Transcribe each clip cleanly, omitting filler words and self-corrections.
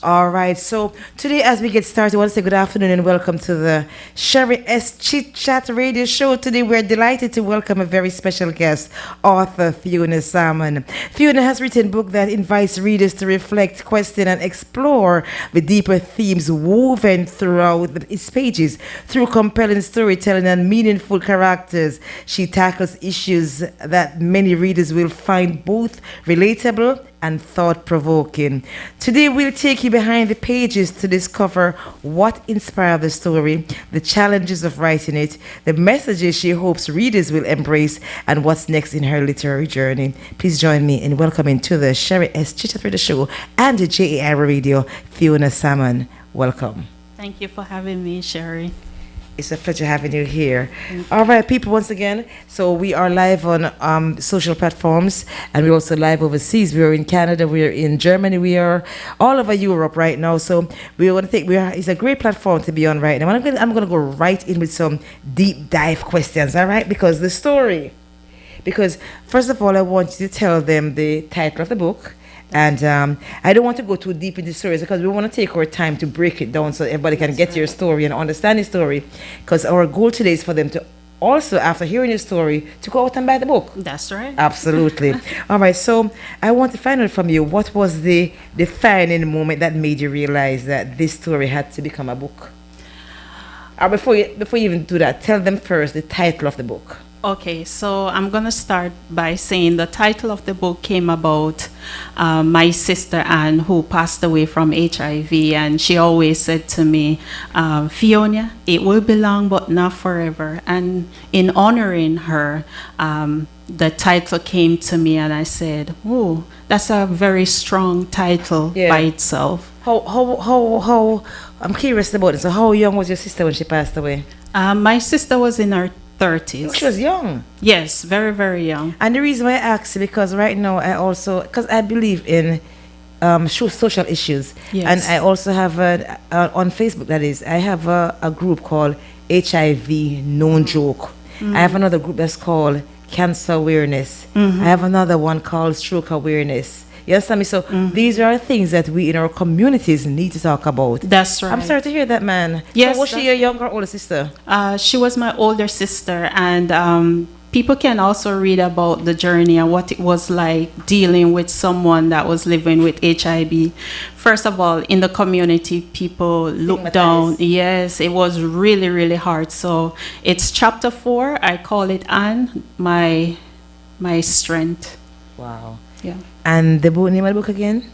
All right. So today, as we get started, I want to say good afternoon and welcome to the Sherry S. Chitchat radio show. Today, we're delighted to welcome a very special guest, author Fionia Salmon. Fionia has written a book that invites readers to reflect, question, and explore the deeper themes woven throughout its pages. Through compelling storytelling and meaningful characters, she tackles issues that many readers will find both relatable and thought-provoking. Today we'll take you behind the pages to discover what inspired the story, the challenges of writing it, the messages she hopes readers will embrace, and what's next in her literary journey. Please join me in welcoming to the Sherry S. Chitchat Radio Show and the JA Irie Radio, Fionia Salmon. Welcome. Thank you for having me, Sherry. It's a pleasure having you here. All right, people, once again, so we are live on social platforms, and we're also live overseas. We're in Canada, we're in Germany, we are all over Europe right now. So we want to think it's a great platform to be on right now. And I'm going to go right in with some deep dive questions, all right? Because first of all, I want you to tell them the title of the book. And I don't want to go too deep into stories because we want to take our time to break it down so everybody can get your story and understand the story. Because our goal today is for them to also, after hearing your story, to go out and buy the book. That's right. Absolutely. All right. So I want to find out from you, what was the defining moment that made you realize that this story had to become a book? Or before you even do that, tell them first the title of the book. Okay, so I'm going to start by saying the title of the book came about my sister Anne, who passed away from HIV, and she always said to me, Fionia, it will be long but not forever. And in honoring her, the title came to me, and I said, oh, that's a very strong title by itself. How I'm curious about it. So how young was your sister when she passed away? My sister was in her 30s. She was young. Yes, very, very young. And the reason why I asked, because right now because I believe in social issues. Yes. And I also have, on Facebook, that is, I have a group called HIV No Joke. I have another group that's called Cancer Awareness. I have another one called Stroke Awareness. You understand me? So these are things that we in our communities need to talk about. That's right. I'm sorry to hear that, man. Yes. So was she your younger or older sister? She was my older sister, and people can also read about the journey and what it was like dealing with someone that was living with HIV. First of all, in the community, people look down. Yes, it was really, really hard. So it's chapter 4. I call it Anne, my strength. Wow. Yeah. And the name of the book again?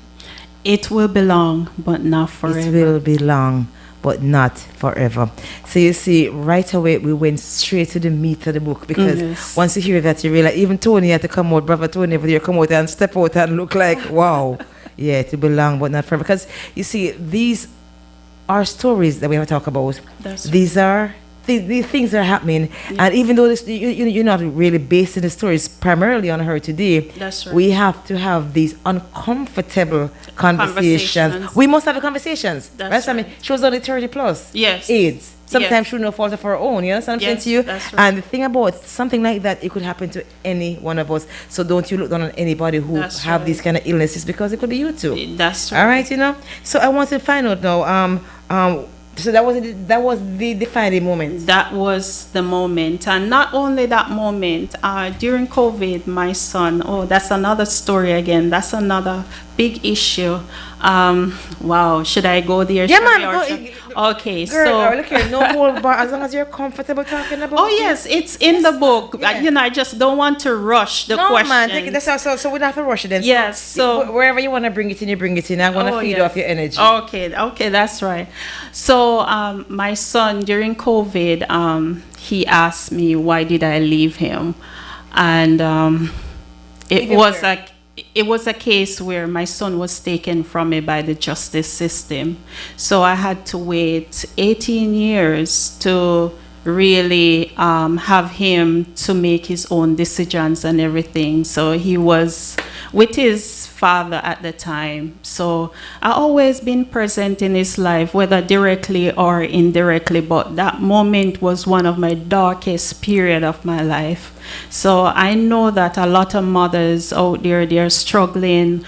It will be long, but not forever. It will be long, but not forever. So you see, right away we went straight to the meat of the book, because once you hear that, you realize even Tony had to come out, brother Tony, over there, come out and step out and look like, wow, yeah, it will be long, but not forever. Because you see, these are stories that we have to talk about. These things are happening, and even though you're not really basing the stories primarily on her today, that's right. We have to have these uncomfortable conversations. We must have the conversations. That's right. I mean, she was only 30 plus. Yes. AIDS. Sometimes through no fault of her own. You understand what I'm saying to you? That's right. And the thing about something like that, it could happen to any one of us. So don't you look down on anybody who have these kind of illnesses, because it could be you too. That's right. All right, you know. So I want to find out now. So that was the defining moment. That was the moment, and not only that moment. During COVID, my son. Oh, that's another story again. That's another big issue. Wow, should I go there? Yeah, man. Okay, girl, look here, no whole bar, as long as you're comfortable talking about. Oh yes, it's in the book. Yeah. I just don't want to rush the question. No, man, take it. So we don't have to rush it then. Yes. So wherever you want to bring it in, you bring it in. I want to feed off your energy. Okay, that's right. So my son, during COVID, he asked me why did I leave him, and it was a case where my son was taken from me by the justice system. So I had to wait 18 years to really have him to make his own decisions and everything. So he was with his father at the time. So I always been present in his life, whether directly or indirectly, but that moment was one of my darkest period of my life. So I know that a lot of mothers out there, they're struggling.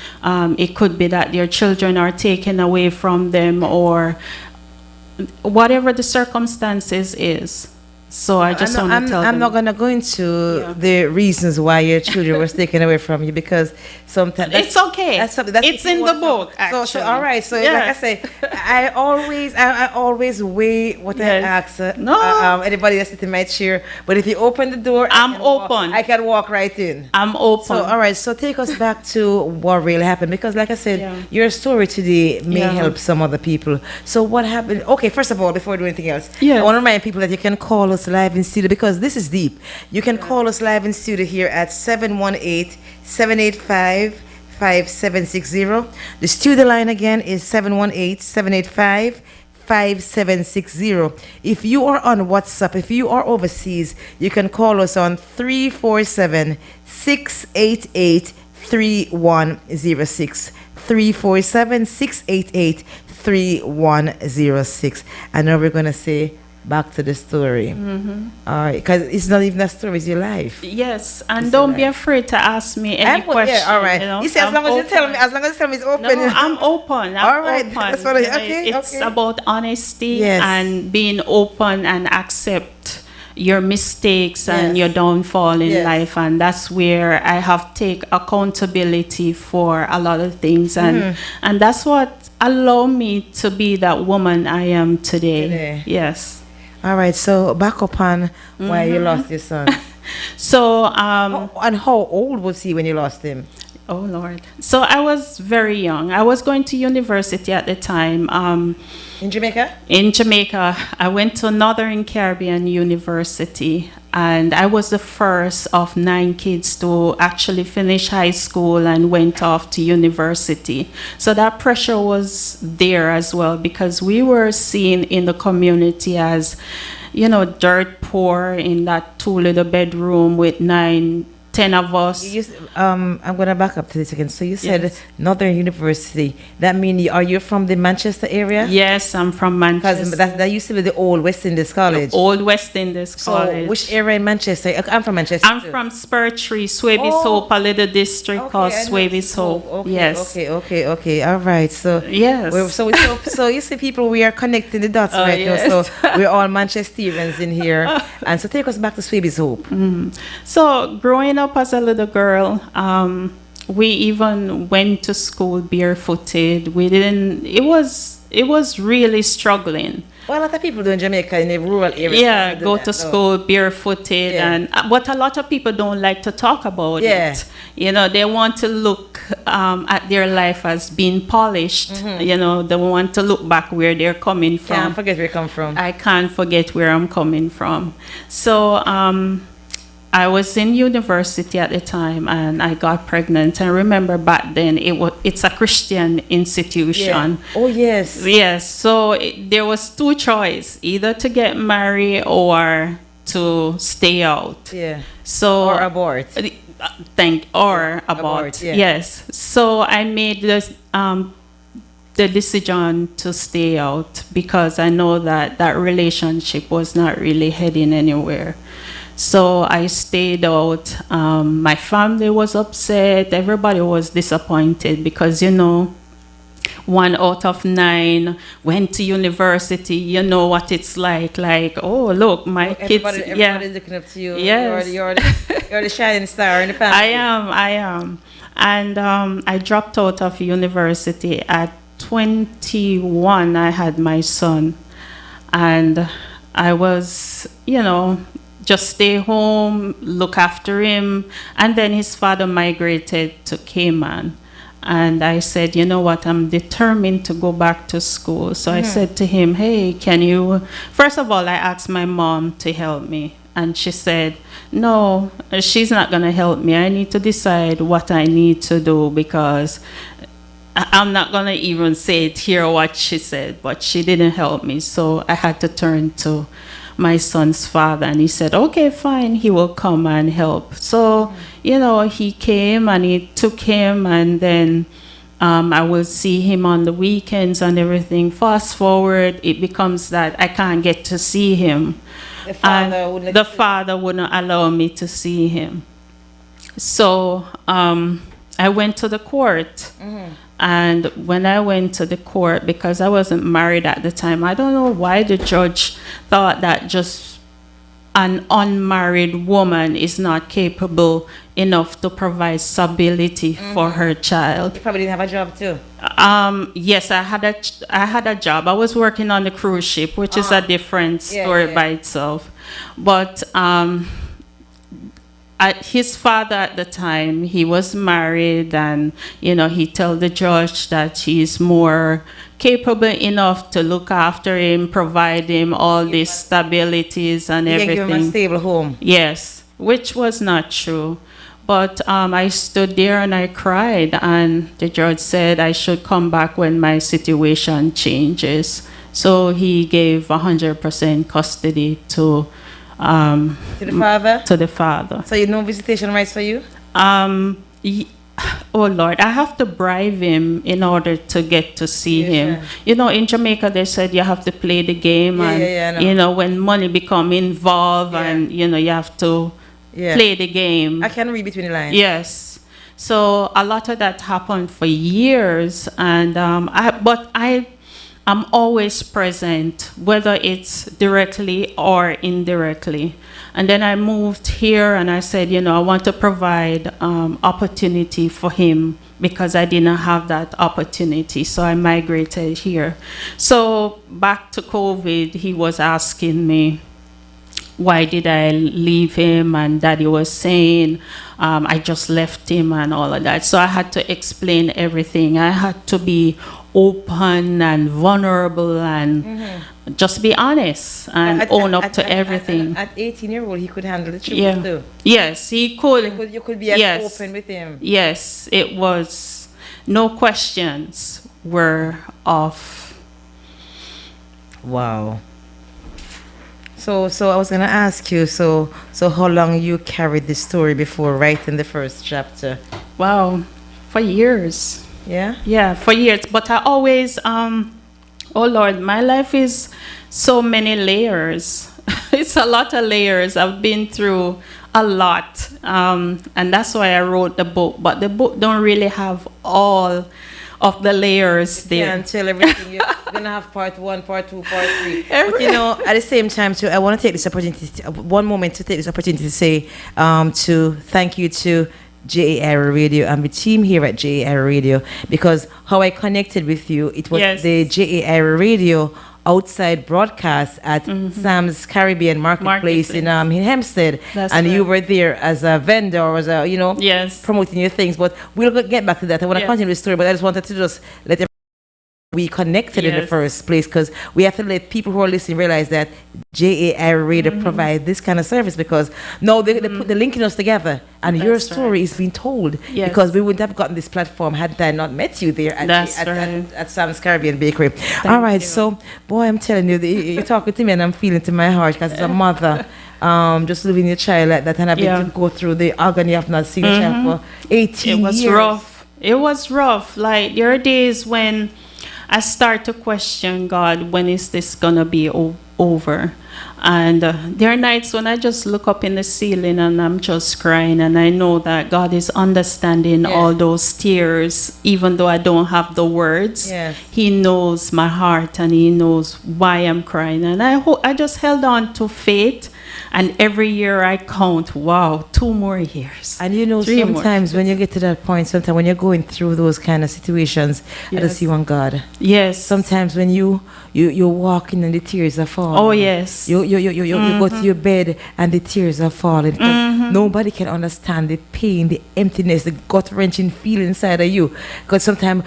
It could be that their children are taken away from them, or whatever the circumstances is. So I just want to tell them. I'm not going to go into the reasons why your children were taken away from you, because sometimes it's okay. That's it's in the book. Actually. So all right. So like I say, I always weigh what I ask. Anybody that's sitting in my chair. But if you open the door, I'm open. I can walk right in. I'm open. So all right. So take us back to what really happened, because like I said, your story today may help some other people. So what happened? Okay. First of all, before we do anything else, I want to remind people that you can call us live in studio, because this is deep. You can call us live in studio here at 718-785-5760. The studio line again is 718-785-5760. If you are on WhatsApp, if you are overseas, you can call us on 347-688-3106. 347-688-3106. And now we're going to say back to the story. All right, because it's not even a story, it's your life. Yes, and don't be afraid to ask me any questions. Yeah, all right. You see, as long as you tell me, it's open. No, I'm open. All right, open. that's what It's about honesty and being open and accept your mistakes and your downfall in life, and that's where I have take accountability for a lot of things, and that's what allowed me to be that woman I am today. Yes. All right, so back up on why you lost your son. So and how old was he when you lost him? Oh Lord. So I was very young. I was going to university at the time. In Jamaica? In Jamaica. I went to Northern Caribbean University, and I was the first of 9 kids to actually finish high school and went off to university. So that pressure was there as well, because we were seen in the community as, dirt poor in that 2 little bedroom with 9, 10 of us. I'm going to back up to this again. So you said Northern University. That means, are you from the Manchester area? Yes, I'm from Manchester. Because that used to be the old West Indies College. The old West Indies College. So which area in Manchester? I'm from Manchester. I'm from Spurtree, Swabies Hope, a little district called Swabies Hope. Okay. All right. So yes. So you see, people, we are connecting the dots right now. So we're all Manchesterians in here. And so take us back to Swabies Hope. So growing up as a little girl, we even went to school barefooted. It was really struggling. Well, a lot of people do in Jamaica in the rural areas. Yeah, go to school barefooted, and but a lot of people don't like to talk about it. They want to look at their life as being polished. They want to look back where they're coming from. Can't forget where you come from. I can't forget where I'm coming from. So I was in university at the time, and I got pregnant. And I remember back then it's a Christian institution. Yeah. Oh yes. Yes. So there was 2 choices: either to get married or to stay out. Yeah. So or abort. Abort. Yeah. Yes. So I made the decision to stay out, because I know that relationship was not really heading anywhere. So I stayed out. My family was upset. Everybody was disappointed, because, 1 out of 9 went to university. You know what it's like. Like, oh, look, my kids. Everybody's looking up to you. Yes. You're the shining star in the family. I am. And I dropped out of university at 21. I had my son. And I was, just stay home, look after him. And then his father migrated to Cayman. And I said, you know what, I'm determined to go back to school. So I said to him, hey, can you... First of all, I asked my mom to help me. And she said, no, she's not going to help me. I need to decide what I need to do, because I'm not going to even say it here what she said. But she didn't help me. So I had to turn to my son's father. And he said, okay, fine, he will come and help. So, he came and he took him, and then I will see him on the weekends and everything. Fast forward, it becomes that I can't get to see him. The father wouldn't allow me to see him. So I went to the court. And when I went to the court, because I wasn't married at the time, I don't know why the judge thought that just an unmarried woman is not capable enough to provide stability for her child. You probably didn't have a job too. Yes, I had a job. I was working on the cruise ship, which is a different story by itself. But his father at the time, he was married, and he told the judge that he's more capable enough to look after him, provide him all these stabilities and everything. Give him a stable home. Yes, which was not true. But I stood there and I cried, and the judge said I should come back when my situation changes. So he gave 100% custody to the father? To the father. So no visitation rights for you? Oh Lord, I have to bribe him in order to get to see him. Sure. In Jamaica they said you have to play the game, and when money become involved, and you have to play the game. I can read between the lines. Yes. So a lot of that happened for years, and I'm always present, whether it's directly or indirectly. And then I moved here and I said, I want to provide opportunity for him because I didn't have that opportunity. So I migrated here. So back to COVID, he was asking me, why did I leave him? And Daddy was saying, I just left him and all of that. So I had to explain everything. I had to be open and vulnerable and just be honest and own up to everything. At 18-year-old, he could handle the truth too. Yes, he could. You could be as open with him. Yes, it was. No questions were off. Wow. So I was gonna ask you. So how long you carried this story before writing the first chapter? Wow, for years. Yeah? Yeah, for years. But I always, oh Lord, my life is so many layers. It's a lot of layers. I've been through a lot. And that's why I wrote the book. But the book don't really have all of the layers there. Yeah, until everything. You're going to have part 1, part 2, part 3. But at the same time, too, I want to take this opportunity, one moment to take this opportunity to say, to thank you to JA Irie Radio and the team here at JA Irie Radio, because how I connected with you, it was the JA Irie Radio outside broadcast at Sam's Caribbean Marketplace in Hempstead. That's and right. You were there as a vendor or as a, promoting your things. But we'll get back to that. I want to continue the story, but I just wanted to just let we connected in the first place, because we have to let people who are listening realize that JA Irie Radio provide this kind of service, because now they put the linking us together, and your story is being told, because we wouldn't have gotten this platform had I not met you there at Sam's Caribbean Bakery. All right, so boy, I'm telling you, you're talking to me and I'm feeling to my heart, because as a mother, just losing your child like that and having to go through the agony of not seeing a child for 18 years. It was rough. Like, there are days when I start to question God, when is this gonna be over? And there are nights when I just look up in the ceiling and I'm just crying, and I know that God is understanding all those tears, even though I don't have the words. He knows my heart and He knows why I'm crying, and I just held on to faith. And every year I count, 2 more years. And sometimes when you get to that point, sometimes when you're going through those kind of situations, I just see one God. Yes. Sometimes when you're walking and the tears are falling. Oh, yes. You go to your bed and the tears are falling. Nobody can understand the pain, the emptiness, the gut-wrenching feeling inside of you. Because sometimes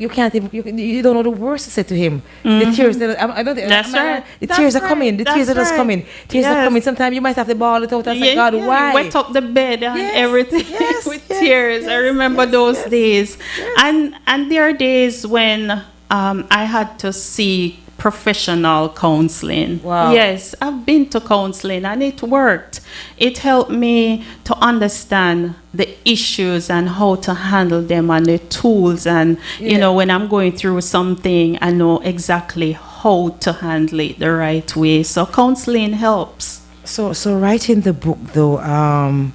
you can't even, you don't know the words to say to Him. The tears, the tears are coming. The tears are just coming. Tears are coming. Sometimes you might have to bawl it out and say, God, why? Wet up the bed and everything with tears. I remember those days. And there are days when I had to seek professional counseling. Wow. Yes, I've been to counseling and it worked. It helped me to understand the issues and how to handle them and the tools. And, you know, when I'm going through something, I know exactly how to handle it the right way. So counseling helps. So writing the book, though,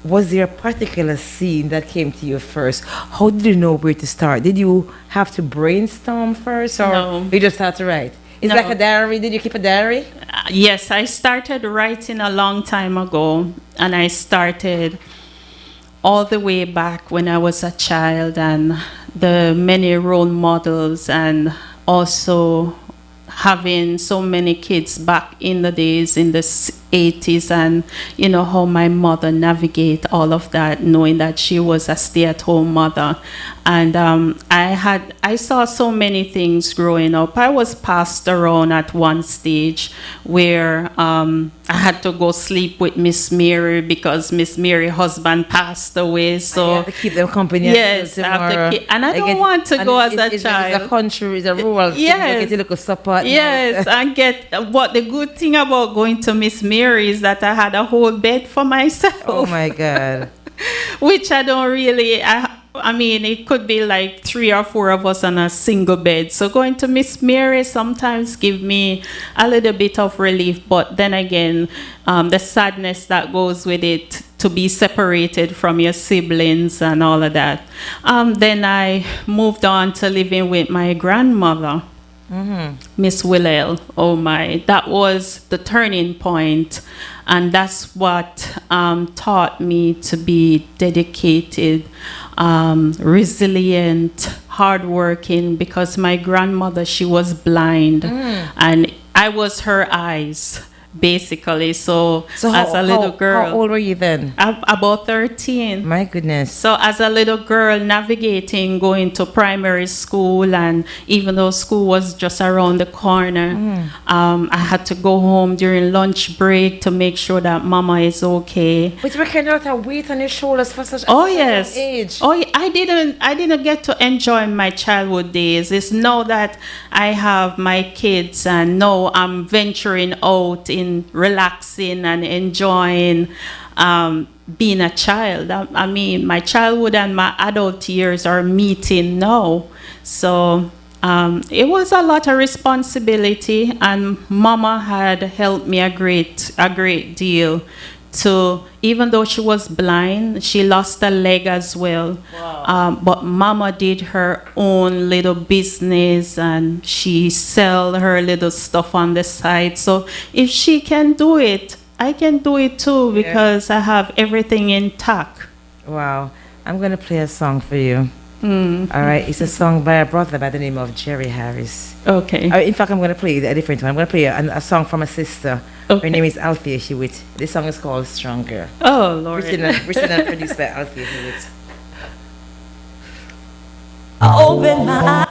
was there a particular scene that came to you first? How did you know where to start? Did you have to brainstorm first, or No. you just had to write? It's No. like a diary. Did you keep a diary? Yes, I started writing a long time ago, and I started all the way back when I was a child, and the many role models, and also having so many kids back in the days in the 80s, and you know how my mother navigate all of that, knowing that she was a stay-at-home mother. And I saw so many things growing up. I was passed around at one stage where I had to go sleep with Miss Mary because Miss Mary's husband passed away. So You have to keep them company. yes, I have to keep, and I don't want to go as a child. It's a country, it's a rural thing. Yes. You get a little support. Yes, I get what the good thing about going to Miss Mary is that I had a whole bed for myself. Oh my God. Which I don't really. I mean, it could be like 3 or 4 of us on a single bed. So going to Miss Mary sometimes give me a little bit of relief. But then again, the sadness that goes with it, to be separated from your siblings and all of that. Then I moved on to living with my grandmother, Miss Willell. Oh my, that was the turning point. And that's what taught me to be dedicated, resilient, hardworking, because my grandmother, she was blind, and I was her eyes, basically. So as a little girl. How old were you then? About 13. My goodness. So as a little girl, navigating, going to primary school, and even though school was just around the corner, I had to go home during lunch break to make sure that mama is okay. But you were carrying a lot of weight on your shoulders for such a Yes. young age. Oh, I didn't get to enjoy my childhood days. It's now that I have my kids, and now I'm venturing out in relaxing and enjoying being a child. I mean, my childhood and my adult years are meeting now. So it was a lot of responsibility, and mama had helped me a great deal. To, even though she was blind, she lost a leg as well. Wow. But mama did her own little business, and she sell her little stuff on the side. So if she can do it, I can do it too, because I have everything intact. Wow. I'm going to play a song for you. All right. It's a song by a brother by the name of Jerry Harris. Okay. In fact, I'm going to play a different one. I'm going to play a song from a sister. Okay. Her name is Althea Hewitt. This song is called Stronger. Oh, Lord. Written and produced by Althea Hewitt. I opened my eyes,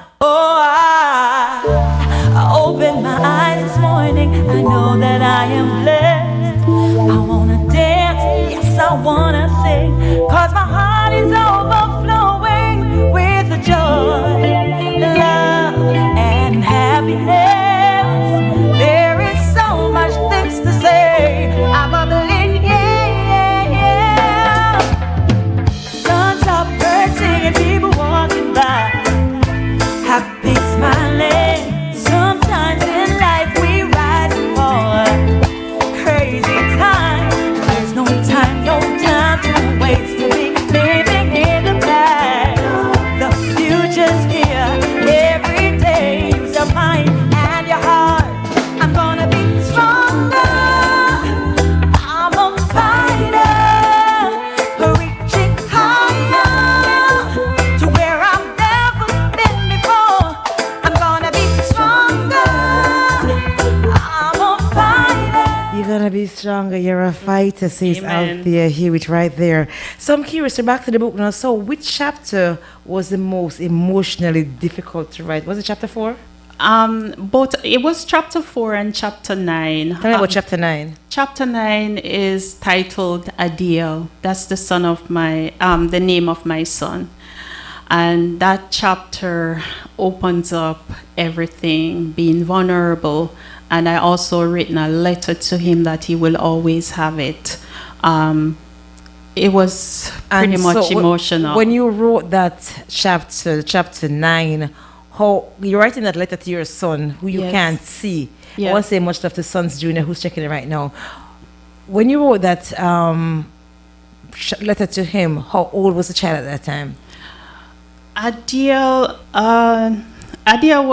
I opened my eyes this morning. I know that I am blessed. I wanna dance, yes I wanna sing, 'cause my heart is overflowing with the joy, love, and happiness. There is so much things to say. I'm bubbling, yeah. Suns are bursting and people walking by, happy smiling. Sometimes in life we rise and fall, crazy time. There's no time to waste. We living in the past. The future's here. Every day use your mind and your heart. I'm gonna be stronger. I'm a fighter, reaching higher to where I've never been before. I'm gonna be stronger. I'm a fighter. You're going to be stronger. You're a fighter, says Amen. Althea Hewitt right there. So I'm curious, so back to the book now. So which chapter was the most emotionally difficult to write? Was it chapter 4? But it was chapter 4 and chapter 9. Tell me about chapter 9. Chapter 9 is titled Adil. That's the son of my, the name of my son. And that chapter opens up everything, being vulnerable. And I also written a letter to him that he will always have it. It was pretty much emotional. When you wrote that chapter 9, how you're writing that letter to your son, who you Yes. can't see. I Yes. want to say much love to Sons Junior, who's checking it right now. When you wrote that letter to him, how old was the child at that time? Adele,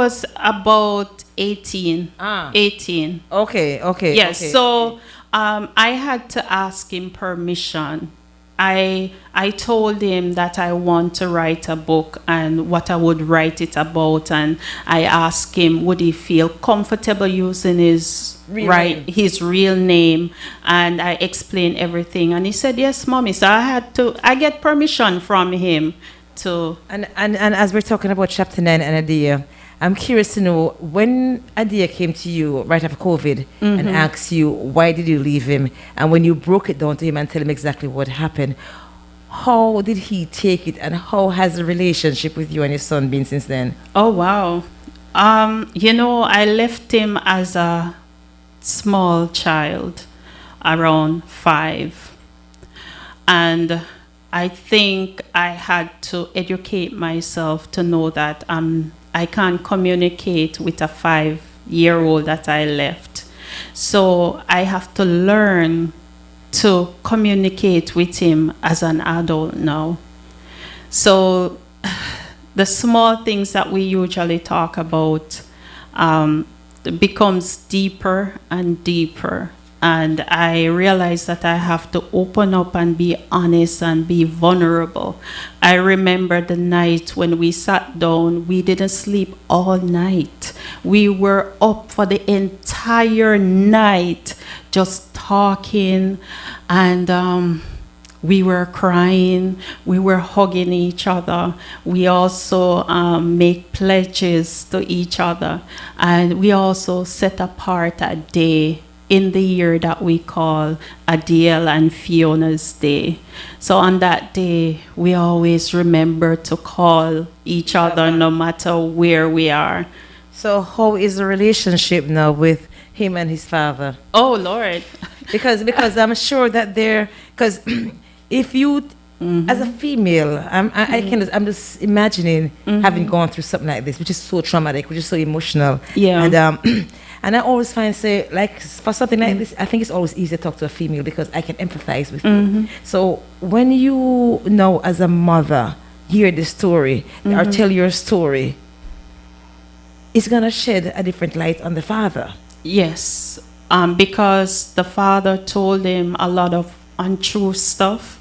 was about 18. Ah. 18. Okay. Yes. Okay. So I had to ask him permission. I told him that I want to write a book and what I would write it about, and I asked him would he feel comfortable using his real name, and I explained everything, and he said yes, mommy. So I get permission from him to. And as we're talking about chapter 9 and Adia, I'm curious to know when Adia came to you right after COVID and asked you why did you leave him, and when you broke it down to him and tell him exactly what happened, how did he take it, and how has the relationship with you and your son been since then? Oh wow. I left him as a small child, around 5, and I think I had to educate myself to know that I can't communicate with a 5-year-old that I left. So I have to learn to communicate with him as an adult now. So the small things that we usually talk about becomes deeper and deeper. And I realized that I have to open up and be honest and be vulnerable. I remember the night when we sat down, we didn't sleep all night. We were up for the entire night just talking, and we were crying, we were hugging each other. We also make pledges to each other, and we also set apart a day in the year that we call Adele and Fiona's Day. So on that day, we always remember to call each other no matter where we are. So how is the relationship now with him and his father? Oh, Lord. Because I'm sure that because if you, as a female, I'm just imagining having gone through something like this, which is so traumatic, which is so emotional. Yeah. And I always find, like for something like this, I think it's always easier to talk to a female because I can empathize with you. So when you know, as a mother, hear the story or tell your story, it's gonna shed a different light on the father. Yes, because the father told him a lot of untrue stuff,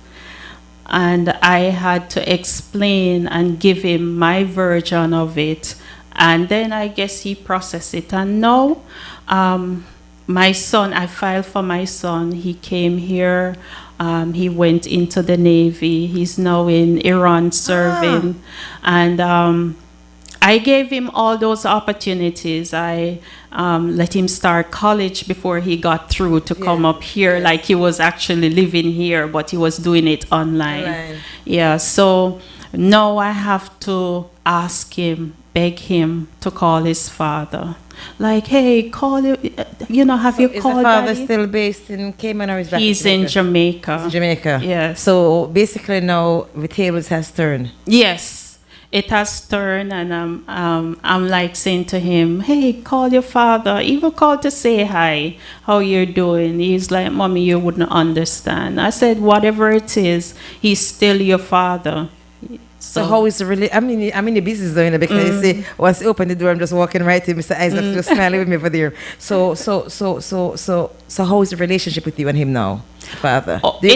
and I had to explain and give him my version of it. And then I guess he processed it. And now, my son, I filed for my son. He came here. He went into the Navy. He's now in Iran serving. And I gave him all those opportunities. I let him start college before he got through to come up here. Like he was actually living here, but he was doing it online. Yeah, so now I have to ask him, beg him to call his father. Like, hey, call you, have you called? Is the father Daddy? still based in Cayman or is back He's in in Jamaica. He's in Jamaica. Yes. So basically now the tables has turned. Yes, it has turned, and I'm like saying to him, hey, call your father. Even call to say hi, how you're doing. He's like, mommy, you wouldn't understand. I said, whatever it is, he's still your father. So how is the I'm in the business though, because you see, once you open the door, I'm just walking right in. Mr. Isaac just smiling with me over there. So how is the relationship with you and him now, father? Oh, do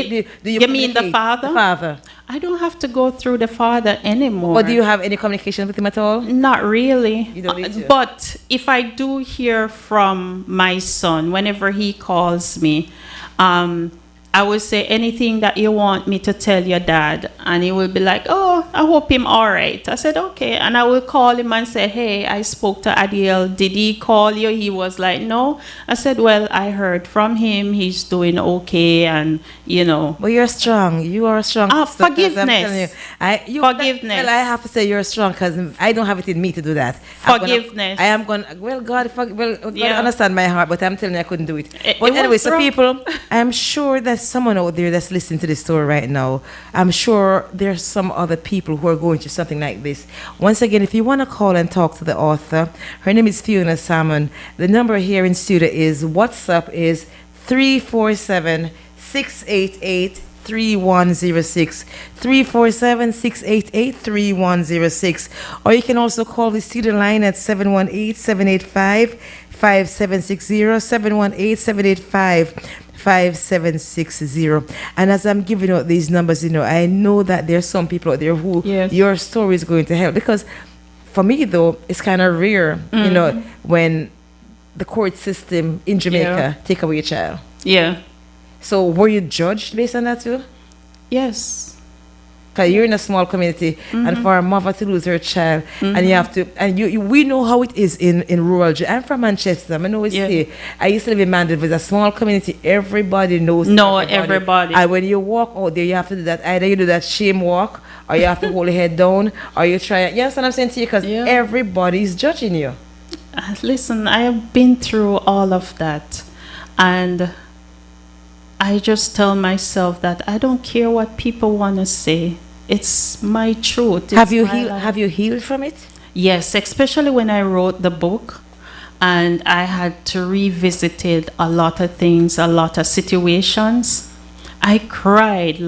you mean the father? The father. I don't have to go through the father anymore. Or do you have any communication with him at all? Not really. You don't need to. But if I do hear from my son, whenever he calls me, I would say anything that you want me to tell your dad, and he will be like, "Oh, I hope him all right." I said, "Okay," and I will call him and say, "Hey, I spoke to Adiel. Did he call you?" He was like, "No." I said, "Well, I heard from him. He's doing okay, and you know." But you're strong. You are strong. sister, 'cause I'm Forgiveness. telling you, Forgiveness. Well, I have to say you're strong because I don't have it in me to do that. Forgiveness. I am going. Well, God Yeah. understand my heart, but I'm telling you, I couldn't do it. It But anyway, was so wrong. people, I'm sure there's someone out there that's listening to this story right now. I'm sure there's some other people who are going through something like this. Once again, if you want to call and talk to the author, her name is Fionia Salmon. The number here in studio is WhatsApp is 347-688 3106 347-688-3106, or you can also call the studio line at 718-785-5760 718-785-5760. And as I'm giving out these numbers, I know that there's some people out there who Yes. your story is going to help, because for me though it's kind of rare, when the court system in Jamaica take away a child. Yeah. So were you judged based on that too? Yes. Because you're in a small community, and for a mother to lose her child, and you have to, and we know how it is in rural. I'm from Manchester. I know it's here. I used to live in Mandeville. It's a small community. Everybody knows. Everybody. And when you walk out there, you have to do that. Either you do that shame walk, or you have to hold your head down, or you try. You understand what I'm saying to you? Because everybody's judging you. Listen, I have been through all of that, and I just tell myself that I don't care what people want to say. It's my truth. Have you healed from it? Yes, especially when I wrote the book, and I had to revisit it, a lot of things, a lot of situations. I cried,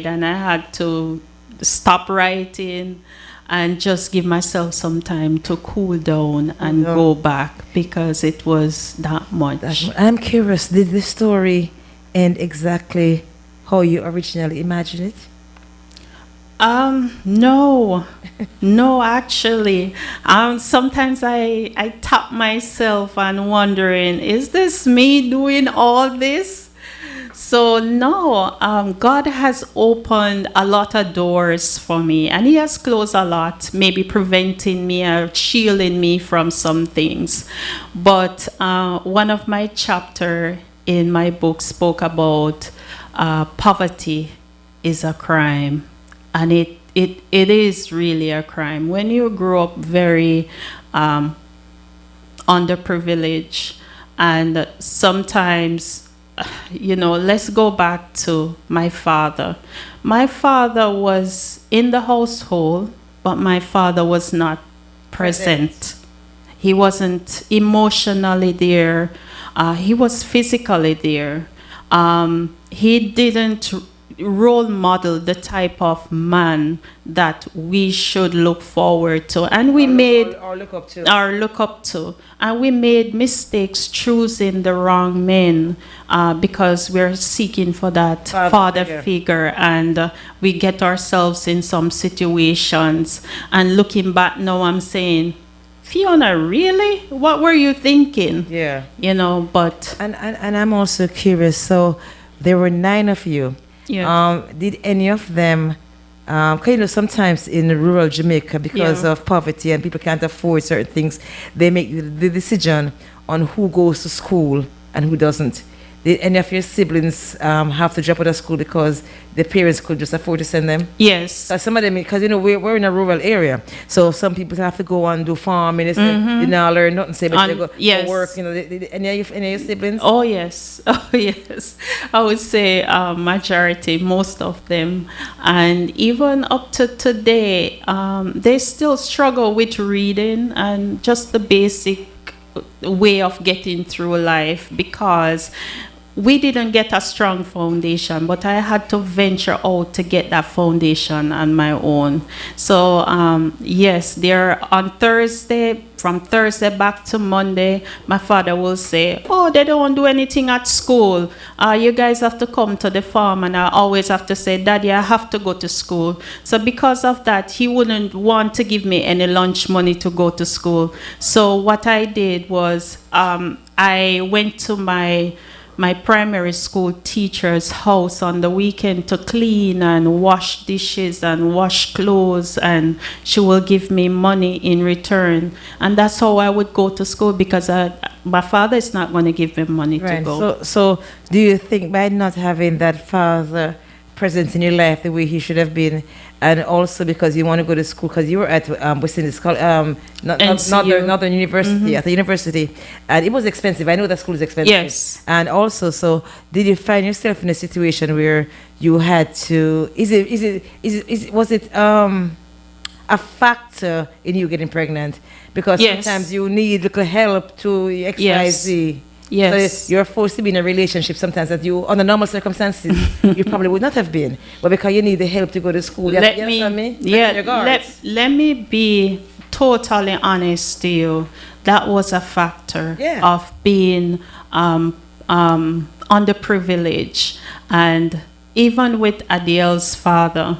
and I had to stop writing and just give myself some time to cool down and go back, because it was that much. I'm curious, did the story end exactly how you originally imagined it? No, actually. Sometimes I tap myself and wondering, is this me doing all this? So no, God has opened a lot of doors for me, and He has closed a lot, maybe preventing me or shielding me from some things. But one of my chapters in my book spoke about poverty is a crime, and it is really a crime. When you grow up very underprivileged, and sometimes, let's go back to my father. My father was in the household, but my father was not present. He wasn't emotionally there. He was physically there. He didn't role model the type of man that we should look forward to, and we look up to, and we made mistakes choosing the wrong men, because we're seeking for that father figure, and we get ourselves in some situations, and looking back now, I'm saying, Fiona, really? What were you thinking? Yeah. But and I'm also curious. So there were 9 of you. Yeah. Did any of them, sometimes in rural Jamaica, because of poverty and people can't afford certain things, they make the decision on who goes to school and who doesn't. Did any of your siblings have to drop out of school because the parents could just afford to send them? Yes. Some of them, because we're in a rural area, so some people have to go and do farming. They not learn nothing, say, but they go to work. Any of your siblings? Oh yes, I would say majority, most of them, and even up to today, they still struggle with reading and just the basic way of getting through life, because we didn't get a strong foundation, but I had to venture out to get that foundation on my own. So yes, there on Thursday, from Thursday back to Monday, my father will say, "Oh, they don't do anything at school. You guys have to come to the farm." And I always have to say, "Daddy, I have to go to school." So because of that, he wouldn't want to give me any lunch money to go to school. So what I did was I went to my my primary school teacher's house on the weekend to clean and wash dishes and wash clothes, and she will give me money in return. And that's how I would go to school, because my father is not going to give me money to go. So do you think by not having that father present in your life the way he should have been, and also because you want to go to school, because you were at Western Northern University, at the university, and it was expensive. I know that school is expensive. Yes. And also, so did you find yourself in a situation where you had to? Was it a factor in you getting pregnant? Because Yes. sometimes you need little help to XYZ. Yes. So you're forced to be in a relationship sometimes that you, under normal circumstances, you probably would not have been. But because you need the help to go to school. Let me be totally honest to you. That was a factor of being underprivileged. And even with Adele's father,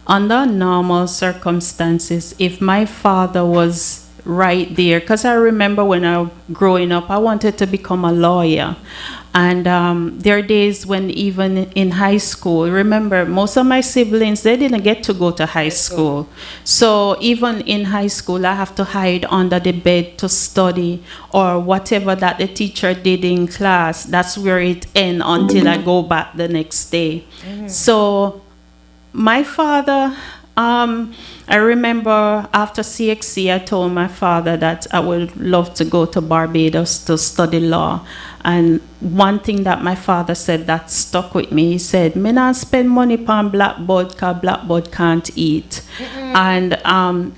under normal circumstances, if my father was right there, because I remember when I was growing up, I wanted to become a lawyer. And there are days when even in high school, remember, most of my siblings, they didn't get to go to high school. So even in high school, I have to hide under the bed to study, or whatever that the teacher did in class, that's where it ends until I go back the next day. So my father, I remember after CXC, I told my father that I would love to go to Barbados to study law. And one thing that my father said that stuck with me, he said, "Me not spend money on blackboard, because blackboard can't eat." And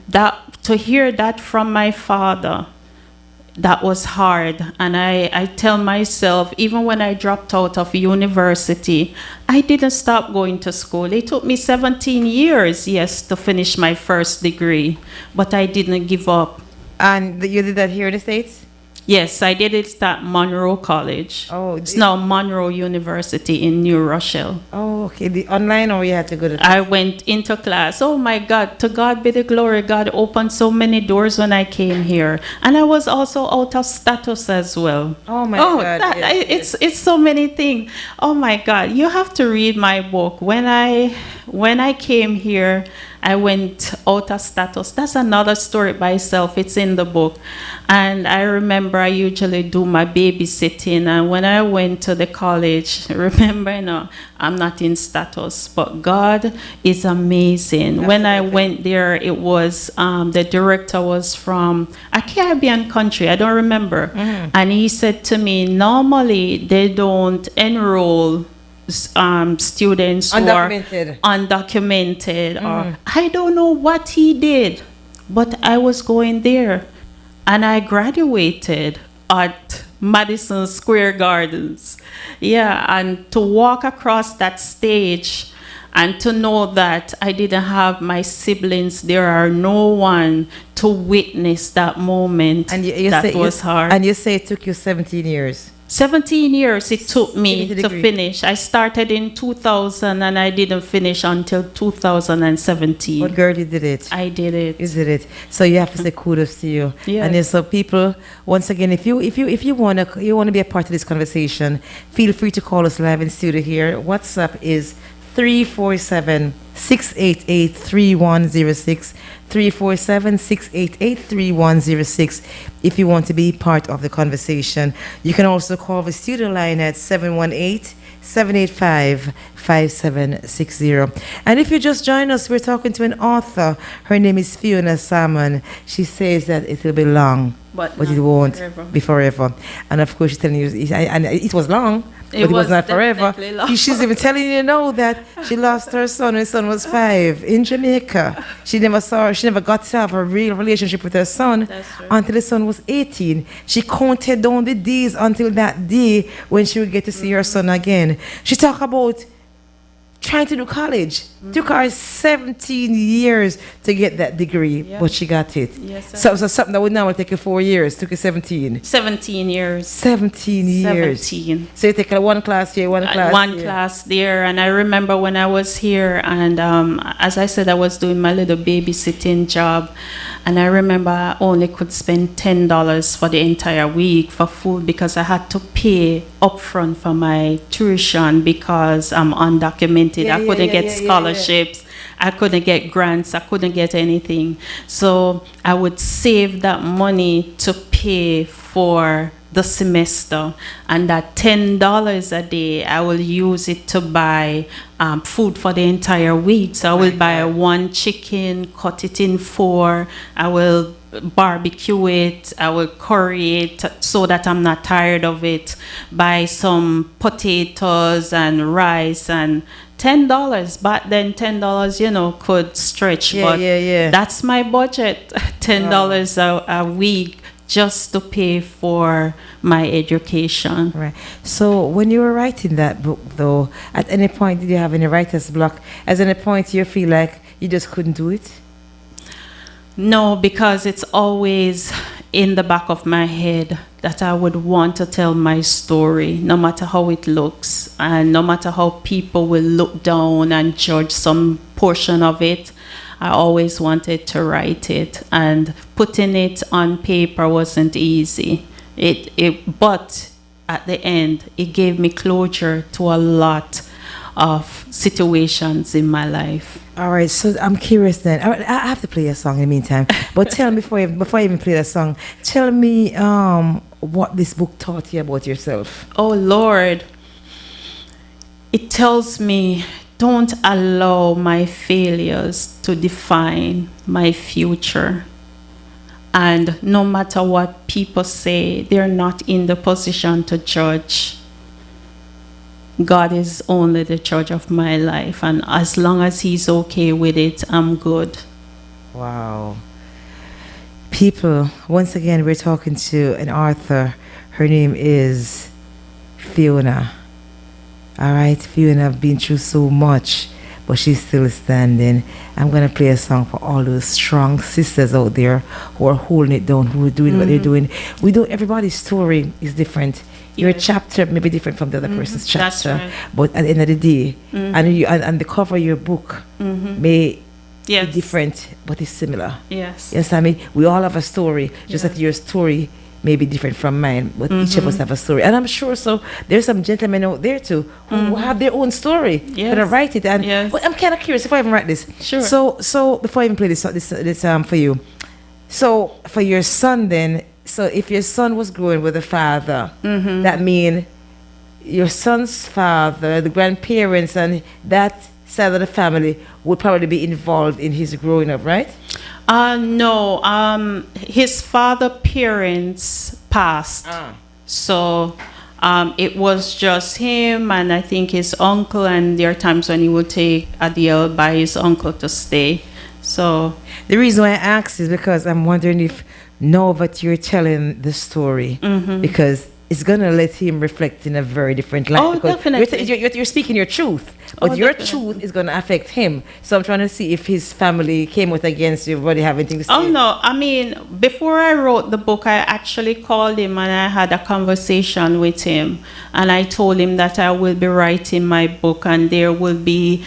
that, to hear that from my father, that was hard. And I tell myself, even when I dropped out of university, I didn't stop going to school. It took me 17 years, yes, to finish my first degree, but I didn't give up. And you did that here in the States? Yes, I did it at Monroe College. Oh, it's now Monroe University in New Rochelle. Oh, okay. The online, or you had to go to? I went into class. Oh my God! To God be the glory. God opened so many doors when I came here, and I was also out of status as well. Oh my God! It's so many things. Oh my God! You have to read my book. When I came here, I went out of status. That's another story by itself. It's in the book. And I remember I usually do my babysitting. And when I went to the college, remember, I'm not in status, but God is amazing. Absolutely. When I went there, it was, the director was from a Caribbean country. I don't remember. And he said to me, normally they don't enroll students undocumented. Who are undocumented, or I don't know what he did, but I was going there, and I graduated at Madison Square Gardens. Yeah, and to walk across that stage and to know that I didn't have my siblings, there are no one to witness that moment. And that was hard. And you say it took you 17 years. 17 years it took me to finish. I started in 2000 and I didn't finish until 2017. But girl, you did it. I did it. You did it. So you have to say kudos to you. Yeah. And then, so people, once again, if you wanna be a part of this conversation, feel free to call us live in studio here. WhatsApp is 347-688-3106. 347-688-3106 if you want to be part of the conversation. You can also call the studio line at 718-785-5760. And if you just join us, we're talking to an author. Her name is Fionia Salmon. She says that it will be long, but it won't be forever. And of course, she's telling you, and it was long, but it was not forever. She's even telling you now that she lost her son when his son was 5 in Jamaica. She never got to have a real relationship with her son until his son was 18. She counted down the days until that day when she would get to see her son again. She talked about trying to do college. Took her 17 years to get that degree, Yeah. but she got it. Yes, sir. So something that would now take you 4 years, took you 17. 17 years. 17 years. 17. So you take one class here, one class One here. class there, and I remember when I was here, and as I said, I was doing my little babysitting job, and I remember I only could spend $10 for the entire week for food because I had to pay upfront for my tuition because I'm undocumented. Yeah, I yeah, couldn't yeah, get yeah, yeah, scholarships. I couldn't get grants. I couldn't get anything. So I would save that money to pay for the semester, and that $10 a day I will use it to buy food for the entire week. So I will buy one chicken, cut it in 4. I will barbecue it, I will curry it so that I'm not tired of it, buy some potatoes and rice, and $10 back then. $10 could stretch, Yeah, but yeah. that's my budget. $10 a week just to pay for my education. Right. So when you were writing that book, though, at any point did you have any writer's block? At any point you feel like you just couldn't do it? No, because it's always in the back of my head that I would want to tell my story, no matter how it looks, and no matter how people will look down and judge some portion of it. I always wanted to write it, and putting it on paper wasn't easy. But at the end, it gave me closure to a lot of situations in my life. All right, so I'm curious then. I have to play a song in the meantime. But tell me, before I even play that song, tell me what this book taught you about yourself. Oh, Lord. It tells me, don't allow my failures to define my future. And no matter what people say, they're not in the position to judge. God is only the judge of my life, and as long as He's okay with it, I'm good. Wow. People, once again, we're talking to an author. Her name is Fionia. All right, Fionia, been through so much, but she's still standing. I'm going to play a song for all those strong sisters out there who are holding it down, who are doing what they're doing. Everybody's story is different. Your chapter may be different from the other person's That's chapter, right. but at the end of the day, and the cover of your book may be different, but it's similar. Yes. Yes, I mean, we all have a story, just that your story may be different from mine, but each of us have a story. And I'm sure there's some gentlemen out there too who have their own story. Yes. Gonna write it. And Yes. I'm kind of curious if I even write this. Sure. So before I even play this for you, so for your son then, so if your son was growing with a father, that means your son's father, the grandparents, and that side of the family would probably be involved in his growing up, right? No. His father's parents passed. So it was just him, and I think his uncle, and there are times when he would take Adiel by his uncle to stay. So the reason why I asked is because I'm wondering if now that you're telling the story, because it's going to let him reflect in a very different light. Oh, because definitely. You're speaking your truth, but your truth is going to affect him. So I'm trying to see if his family came out against you, but they have anything to say. Oh, no. I mean, before I wrote the book, I actually called him and I had a conversation with him. And I told him that I will be writing my book, and there will be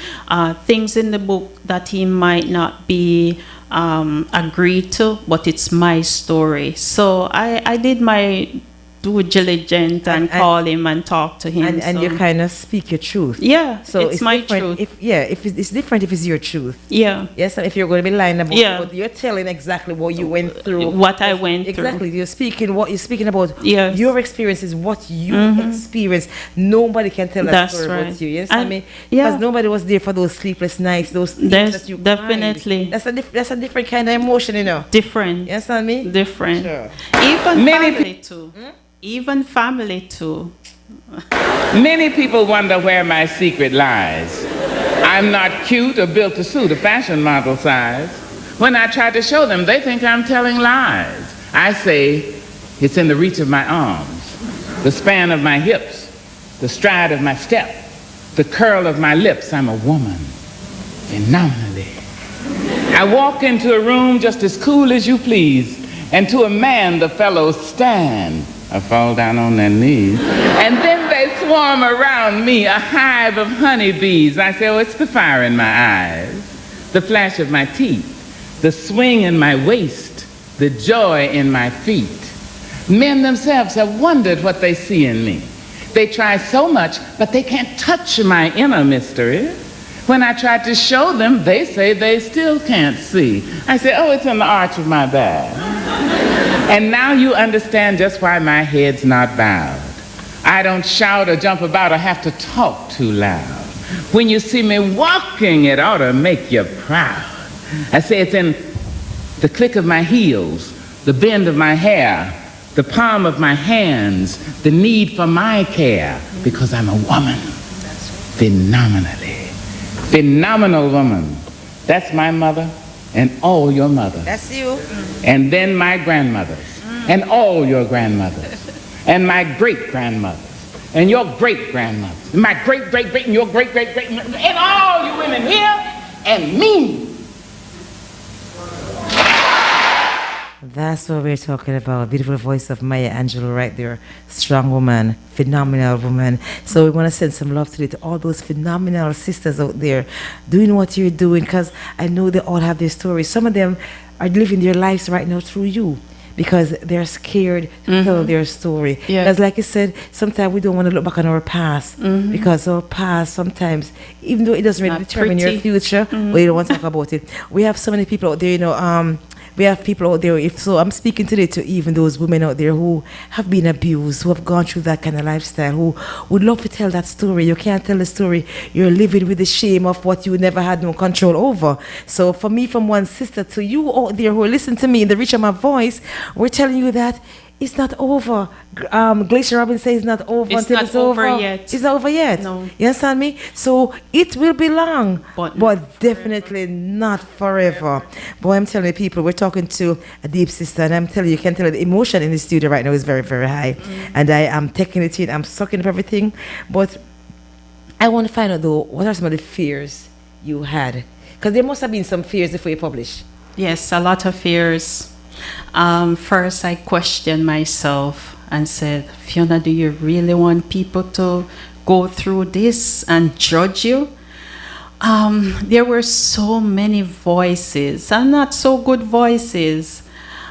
things in the book that he might not be agreed to, but it's my story. So I did my due diligence and call him and talk to him. And you kind of speak your truth. Yeah, so it's my truth. If it's different if it's your truth. Yeah. Yes, and if you're going to be lying about it, but you're telling exactly what you went through. What I went through. Exactly. You're speaking about Yes. your experiences, what you experienced. Nobody can tell that story about you. Yes, I mean, because nobody was there for those sleepless nights, those things that you definitely. cried. That's a different kind of emotion, you know. Different. Yes, I mean. Different. Sure. Even family too. Even family too. Many people wonder where my secret lies. I'm not cute or built to suit a fashion model size. When I try to show them, they think I'm telling lies. I say it's in the reach of my arms, the span of my hips, the stride of my step, the curl of my lips, I'm a woman, phenomenally. I walk into a room just as cool as you please, and to a man the fellows stand, or fall down on their knees, and then they swarm around me, a hive of honeybees. I say, oh, it's the fire in my eyes, the flash of my teeth, the swing in my waist, the joy in my feet. Men themselves have wondered what they see in me. They try so much, but they can't touch my inner mystery. When I try to show them, they say they still can't see. I say, oh, it's in the arch of my back. And now you understand just why my head's not bowed. I don't shout or jump about or have to talk too loud. When you see me walking, it ought to make you proud. I say it's in the click of my heels, the bend of my hair, the palm of my hands, the need for my care, because I'm a woman, phenomenally. Phenomenal woman. That's my mother and all your mothers. That's you. And then my grandmothers and all your grandmothers and my great-grandmothers and your great-grandmothers and my great-great-great and your great-great-great and all you women here and me. That's what we're talking about. Beautiful voice of Maya Angelou right there. Strong woman, phenomenal woman. So we want to send some love today to all those phenomenal sisters out there doing what you're doing, because I know they all have their stories. Some of them are living their lives right now through you because they're scared to tell their story. Yeah. Because like I said, sometimes we don't want to look back on our past because our past sometimes, even though it doesn't really Not determine your pretty. future, we don't want to talk about it. We have so many people out there, you know, we have people out there, I'm speaking today to even those women out there who have been abused, who have gone through that kind of lifestyle, who would love to tell that story. You can't tell the story. You're living with the shame of what you never had no control over. So for me, from one sister to you out there who are listening to me in the reach of my voice, we're telling you that it's not over. Glacier Robin says it's not over It's until not it's over. over yet. It's not over yet. No. You understand me? So it will be long, But but definitely not forever. Boy, I'm telling you, people, we're talking to a deep sister, and I'm telling you, can tell you the emotion in the studio right now is very, very high. And I am taking it in, I'm sucking up everything. But I want to find out, though, what are some of the fears you had? Because there must have been some fears before you publish. Yes, a lot of fears. First, I questioned myself and said, Fiona, do you really want people to go through this and judge you? There were so many voices, and not so good voices.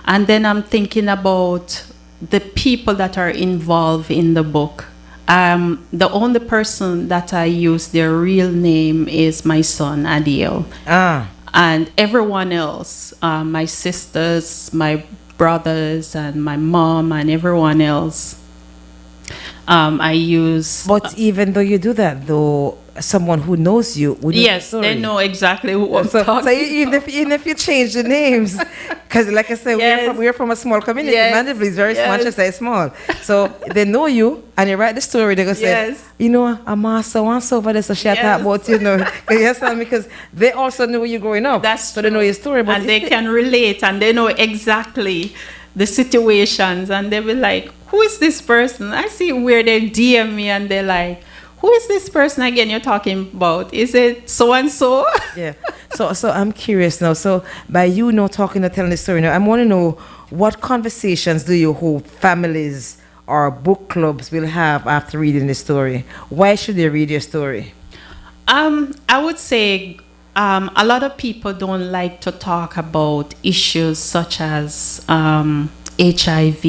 And then I'm thinking about the people that are involved in the book. The only person that I use their real name is my son, Adil. And everyone else, my sisters, my brothers, and my mom, and everyone else, I use. But even though you do that, though, someone who knows you would know the Yes, story. they know exactly who I'm So talking. even if you change the names, because like I said, Yes. we're from a small community. Yes. Mandeville is very small, Yes. Manchester is small. So they know you, and you write the story. They go say, Yes. you know, I'm so over there, so she Yes. talk about, you know, because they also know you growing up. That's so they know your story. But And they can relate, and they know exactly the situations, and they be like, who is this person? I see where they DM me, and they're like, who is this person again you're talking about? Is it so-and-so? Yeah. So I'm curious now. So by you now talking and telling the story now, I want to know, what conversations do you hope families or book clubs will have after reading the story? Why should they read your story? I would say a lot of people don't like to talk about issues such as HIV.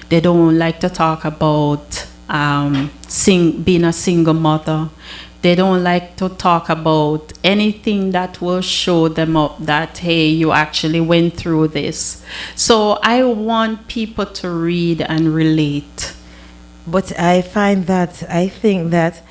They don't like to talk about being a single mother. They don't like to talk about anything that will show them up that, hey, you actually went through this. So I want people to read and relate. But I think that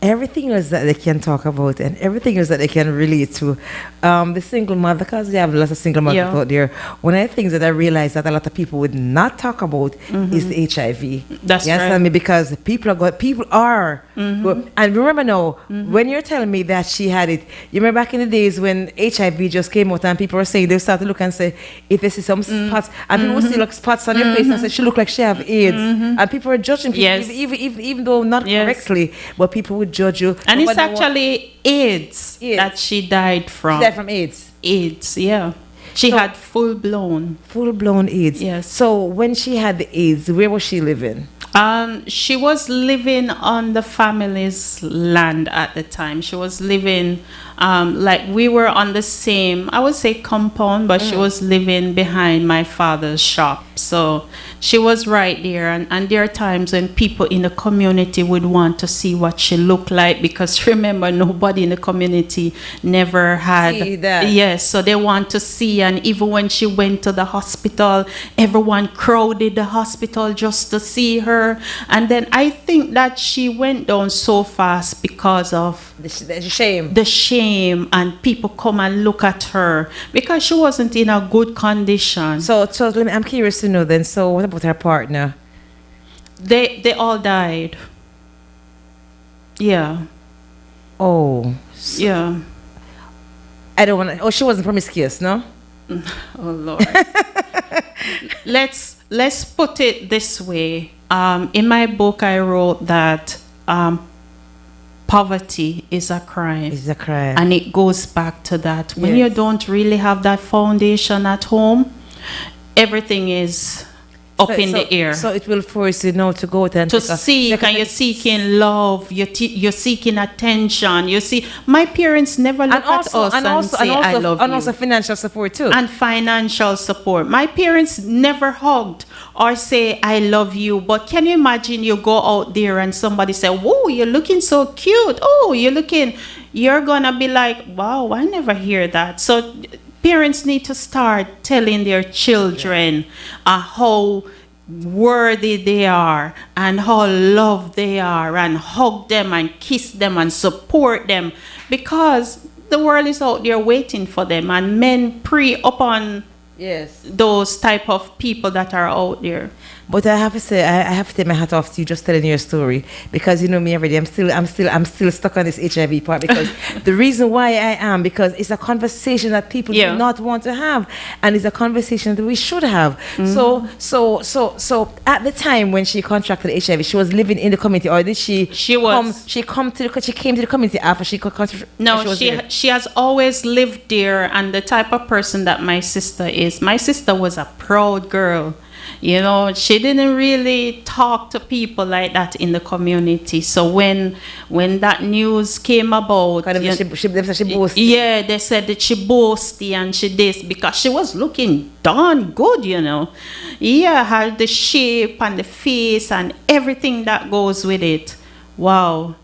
everything else that they can talk about and everything else that they can relate to. The single mother, because we have lots of single mothers out there. One of the things that I realized that a lot of people would not talk about is the HIV. That's you understand right. me? Because people are. And remember now, when you're telling me that she had it, you remember back in the days when HIV just came out and people were saying, they started to look and say, if they see some spots, and people would see like spots on your face and say, she looked like she have AIDS. And people were judging people, Yes. even though not Yes. correctly, but people would judge you. And But it's actually AIDS AIDS. that she died from. she died from AIDS. AIDS, yeah. She So- had full-blown. Full-blown AIDS. Yes. So when she had the AIDS, where was she living? She was living on the family's land at the time. She was living, like we were on the same, I would say compound, but she was living behind my father's shop. So she was right there. And there are times when people in the community would want to see what she looked like, because remember, nobody in the community never had. See that. Yes, so they want to see. And even when she went to the hospital, everyone crowded the hospital just to see her. And then I think that she went down so fast because of The shame. the shame, and people come and look at her because she wasn't in a good condition. So I'm curious to know then. So what about her partner? They all died. Yeah, Oh, yeah. I don't want to. Oh, she wasn't promiscuous, no? Oh Lord. Let's put it this way. In my book, I wrote that poverty is a crime. It's a crime. And it goes back to that. When Yes. you don't really have that foundation at home, everything is up in the air. So it will force you now to go out and To take a- seek, take a- and you're seeking love, you're seeking attention. You see, my parents never look at us and say, I love and you. also financial support too. And financial support. My parents never hugged or say, I love you. But can you imagine you go out there and somebody say, whoa, you're looking so cute. Oh, you're going to be like, wow, I never hear that. So parents need to start telling their children how worthy they are and how loved they are, and hug them and kiss them and support them, because the world is out there waiting for them, and men prey upon yes. those type of people that are out there. But I have to say, I have to take my hat off to you just telling your story, because you know me every day. I'm still stuck on this HIV part, because the reason why I am, because it's a conversation that people Yeah. do not want to have, and it's a conversation that we should have. So at the time when she contracted HIV, she was living in the community, or did she? She was. She came to the community after she No, was there? she has always lived there, and the type of person that my sister is. My sister was a proud girl. You know, she didn't really talk to people like that in the community. So when that news came about, Kind of, you- she boasted. yeah, they said that she boasted and she this, because she was looking darn good, you know. Yeah, had the shape and the face and everything that goes with it. Wow.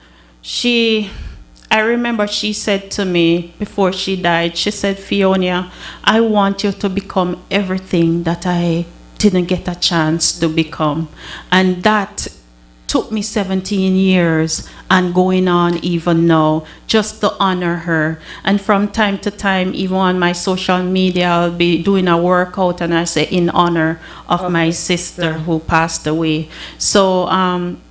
I remember she said to me before she died, she said, Fionia, I want you to become everything that I didn't get a chance to become. And that took me 17 years and going on even now, just to honor her. And from time to time, even on my social media, I'll be doing a workout and I say, in honor of my sister who passed away. So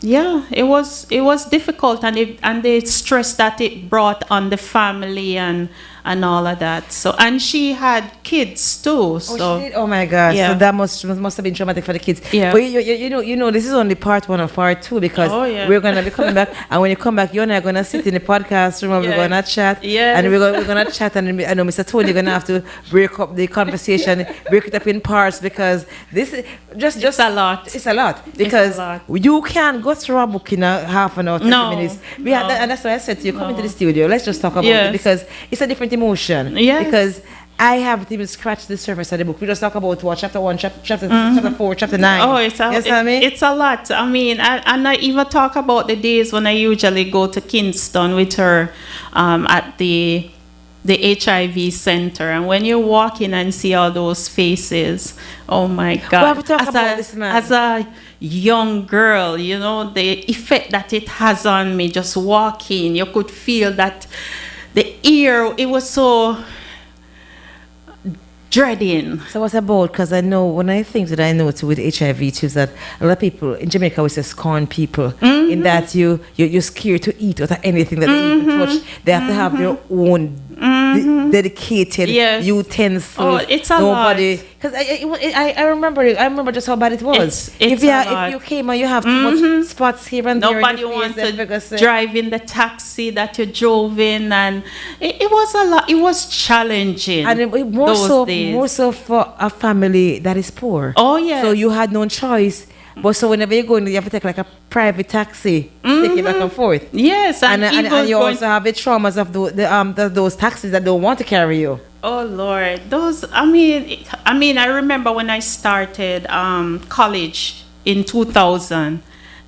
yeah, it was difficult, and the stress that it brought on the family and all of that. So, and she had kids too. So She did? Oh my God! Yeah. So that must have been traumatic for the kids. Yeah. But you know, this is only part one of part two, because Oh, yeah. we're gonna be coming back, and when you come back, you and I are gonna sit in the podcast room and we're Yeah. gonna chat. Yes. And we're gonna chat, and I know Mr. Tony gonna have to break up the conversation, break it up in parts, because this is just it's a lot. It's a lot, because lot. you can't go through a book in a half an hour, 30 No, minutes. no. And that's why I said to you, come into the studio. Let's just talk about Yes. it, because it's a different emotion. Yes. Because I haven't even scratched the surface of the book. We just talk about what, chapter 1, chapter 4, chapter 9. Oh, Yes, I mean? it's a lot. I mean, and I even talk about the days when I usually go to Kingston with her at the the HIV center, and when you walk in and see all those faces, oh my God! We have to talk about this, man. As a young girl, you know, the effect that it has on me. Just walking, you could feel that the ear. It was so dreading. So what's about? Because I know one of the things that I know too with HIV too is that a lot of people in Jamaica we say scorn people in that you're scared to eat or anything that they even touch. They have to have their own dedicated utensils. Oh, it's a Nobody, lot. because I remember just how bad it was. If you came and you have too much spots here and there. Nobody wanted to drive in the taxi that you drove in, and it was a lot. It was challenging. And more so for a family that is poor. Oh yeah. So you had no choice. But so whenever you go in, you have to take like a private taxi, take it back and forth. Yes, and you also have the traumas of those taxis that don't want to carry you. Oh Lord, those. I mean, I remember when I started college in 2000.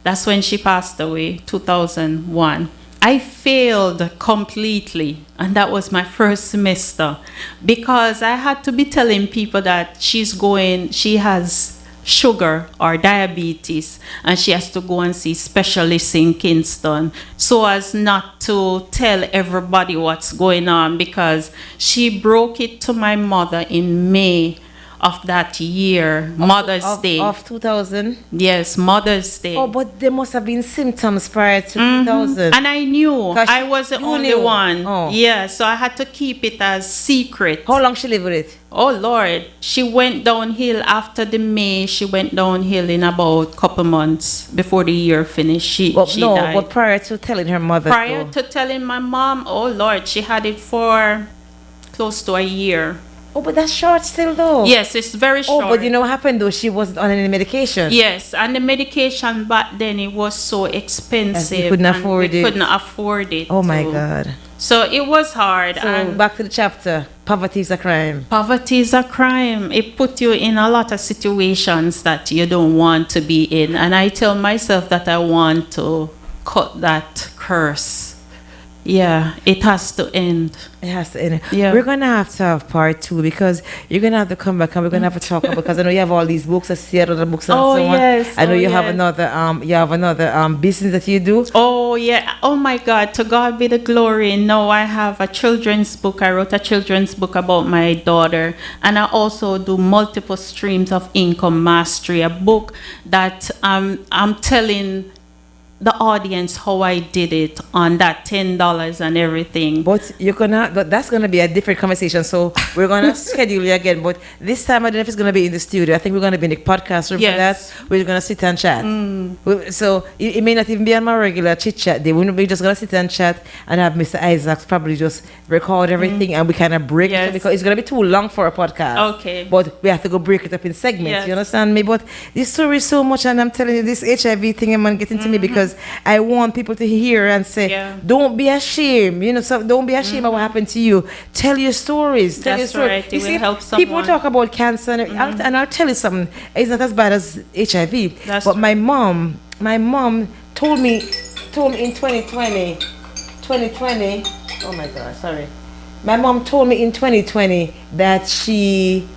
That's when she passed away, 2001. I failed completely, and that was my first semester, because I had to be telling people that she has sugar or diabetes, and she has to go and see specialists in Kingston, so as not to tell everybody what's going on, because she broke it to my mother in May of that year, Mother's Day. Of 2000? Yes, Mother's Day. Oh, but there must have been symptoms prior to 2000. And I knew. I was the only one. Oh. Yeah, so I had to keep it as secret. How long she lived with it? Oh, Lord. She went downhill after the May. She went downhill in about a couple months before the year finished. She died. But prior to telling her mother. Prior to telling my mom, oh, Lord, she had it for close to a year. Oh, but that's short still, though. Yes, it's very short. Oh, but you know what happened, though? She wasn't on any medication. Yes, and the medication back then, it was so expensive. You couldn't afford it. Couldn't afford it. Oh, my God. So it was hard. So and back to the chapter. Poverty is a crime. Poverty is a crime. It put you in a lot of situations that you don't want to be in. And I tell myself that I want to cut that curse. Yeah, it has to end. It has to end. Yeah. We're going to have part 2, because you're going to have to come back and we're going to have to talk about, because I know you have all these books, I see other books and so on. Yes. I know you have another business that you do. Oh, yeah. Oh, my God. To God be the glory. No, I have a children's book. I wrote a children's book about my daughter. And I also do multiple streams of income mastery, a book that I'm telling the audience how I did it on that $10 and everything. But that's gonna be a different conversation. So we're gonna schedule you again. But this time I don't know if it's gonna be in the studio. I think we're gonna be in the podcast room for that. We're gonna sit and chat. So it may not even be on my regular chit chat day. We're just gonna sit and chat and have Mr. Isaacs probably just record everything and we kind of break it up, because it's gonna be too long for a podcast. Okay. But we have to go break it up in segments. Yes. You understand me? But this story is so much, and I'm telling you, this HIV thing, man, getting to me, because I want people to hear and say, don't be ashamed. You know, so don't be ashamed of what happened to you. Tell your stories. Tell your stories. Right. It will help someone. People talk about cancer, and I'll tell you something. It's not as bad as HIV. That's but my mom told me in 2020. Oh my God, sorry. My mom told me in 2020 that she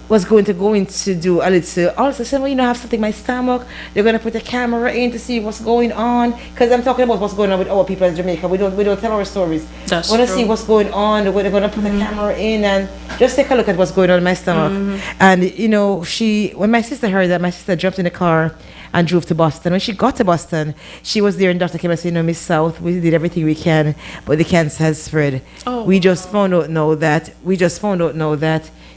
was going to go in to do a little, also said, well, you know, I have something in my stomach. They're going to put a camera in to see what's going on. Because I'm talking about what's going on with our people in Jamaica. We don't tell our stories. That's true. We want to see what's going on. They're going to put a camera in and just take a look at what's going on in my stomach. And, you know, when my sister heard that, my sister jumped in the car and drove to Boston. When she got to Boston, she was there and Dr. came and said, you know, Miss South, we did everything we can, but the cancer has spread. We just found out now that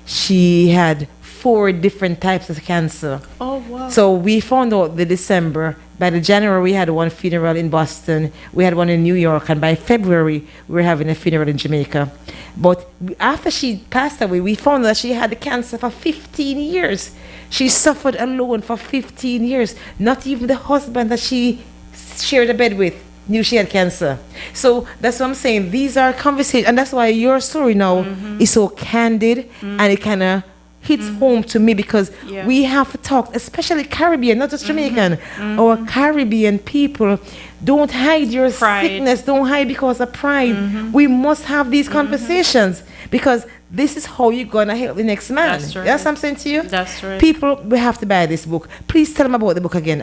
she had 4 different types of cancer. Oh, wow. So we found out the December. By the January, we had one funeral in Boston. We had one in New York. And by February, we were having a funeral in Jamaica. But after she passed away, we found out that she had the cancer for 15 years. She suffered alone for 15 years. Not even the husband that she shared a bed with knew she had cancer. So that's what I'm saying. These are conversations. And that's why your story now is so candid and it kind of hits home to me because Yeah. we have to talk, especially Caribbean, not just Jamaican. Our Caribbean people don't hide your Pride. sickness, don't hide because of pride. We must have these conversations because this is how you're gonna help the next man. That's right. That's what I'm saying to you. That's right. People, we have to buy this book. Please tell them about the book again,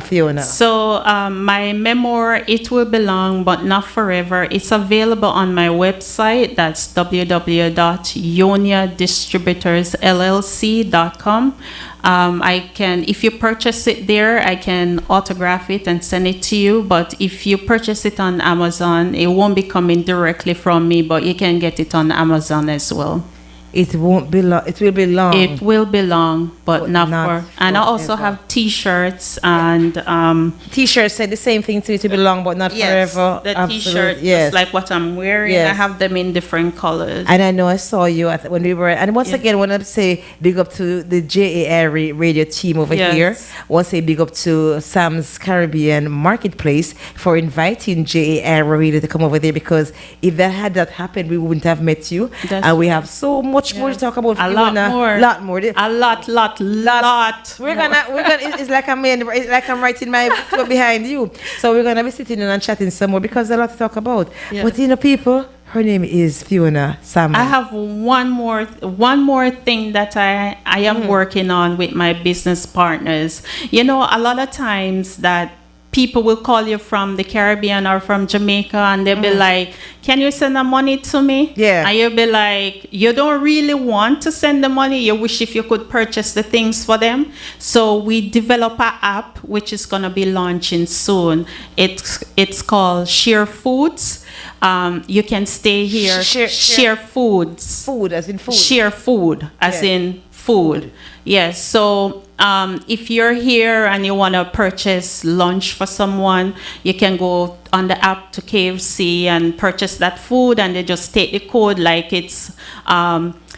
Fiona. So my memoir, It Will Be Long But Not Forever, it's available on my website. That's www.ioniadistributorsllc.com. I can, if you purchase it there, I can autograph it and send it to you. But if you purchase it on Amazon, it won't be coming directly from me, but you can get it on Amazon as well. It won't be long. It will be long. It will be long, but But not not for. And I also forever. have T-shirts and T-shirts said the same thing to it. It will be long, but not forever. the Absolutely. T-shirt, Yes. just like what I'm wearing. Yes. I have them in different colors. And I know I saw you when we were. And once again, I want to say big up to the JA Irie Radio team over Yes. here. I want to say big up to Sam's Caribbean Marketplace for inviting JA Irie Radio to come over there, because if that had that happened, we wouldn't have met you. That's And we have so much more to talk about. A lot Fiona. more. Lot more. A lot. We're gonna. It's like it's like I'm writing my book behind you. So we're gonna be sitting and chatting some more because there's a lot to talk about. Yeah. But people, her name is Fiona Salmon. I have one more thing that I am working on with my business partners. You know, a lot of times that people will call you from the Caribbean or from Jamaica, and they'll be like, can you send the money to me? Yeah. And you'll be like, you don't really want to send the money. You wish if you could purchase the things for them. So we develop an app, which is going to be launching soon. It's called Share Foods. You can stay here. Share Foods. Food, as in food. Share food, as Yeah. in food. Yes. So if you're here and you want to purchase lunch for someone, you can go on the app to KFC and purchase that food, and they just take the code like it's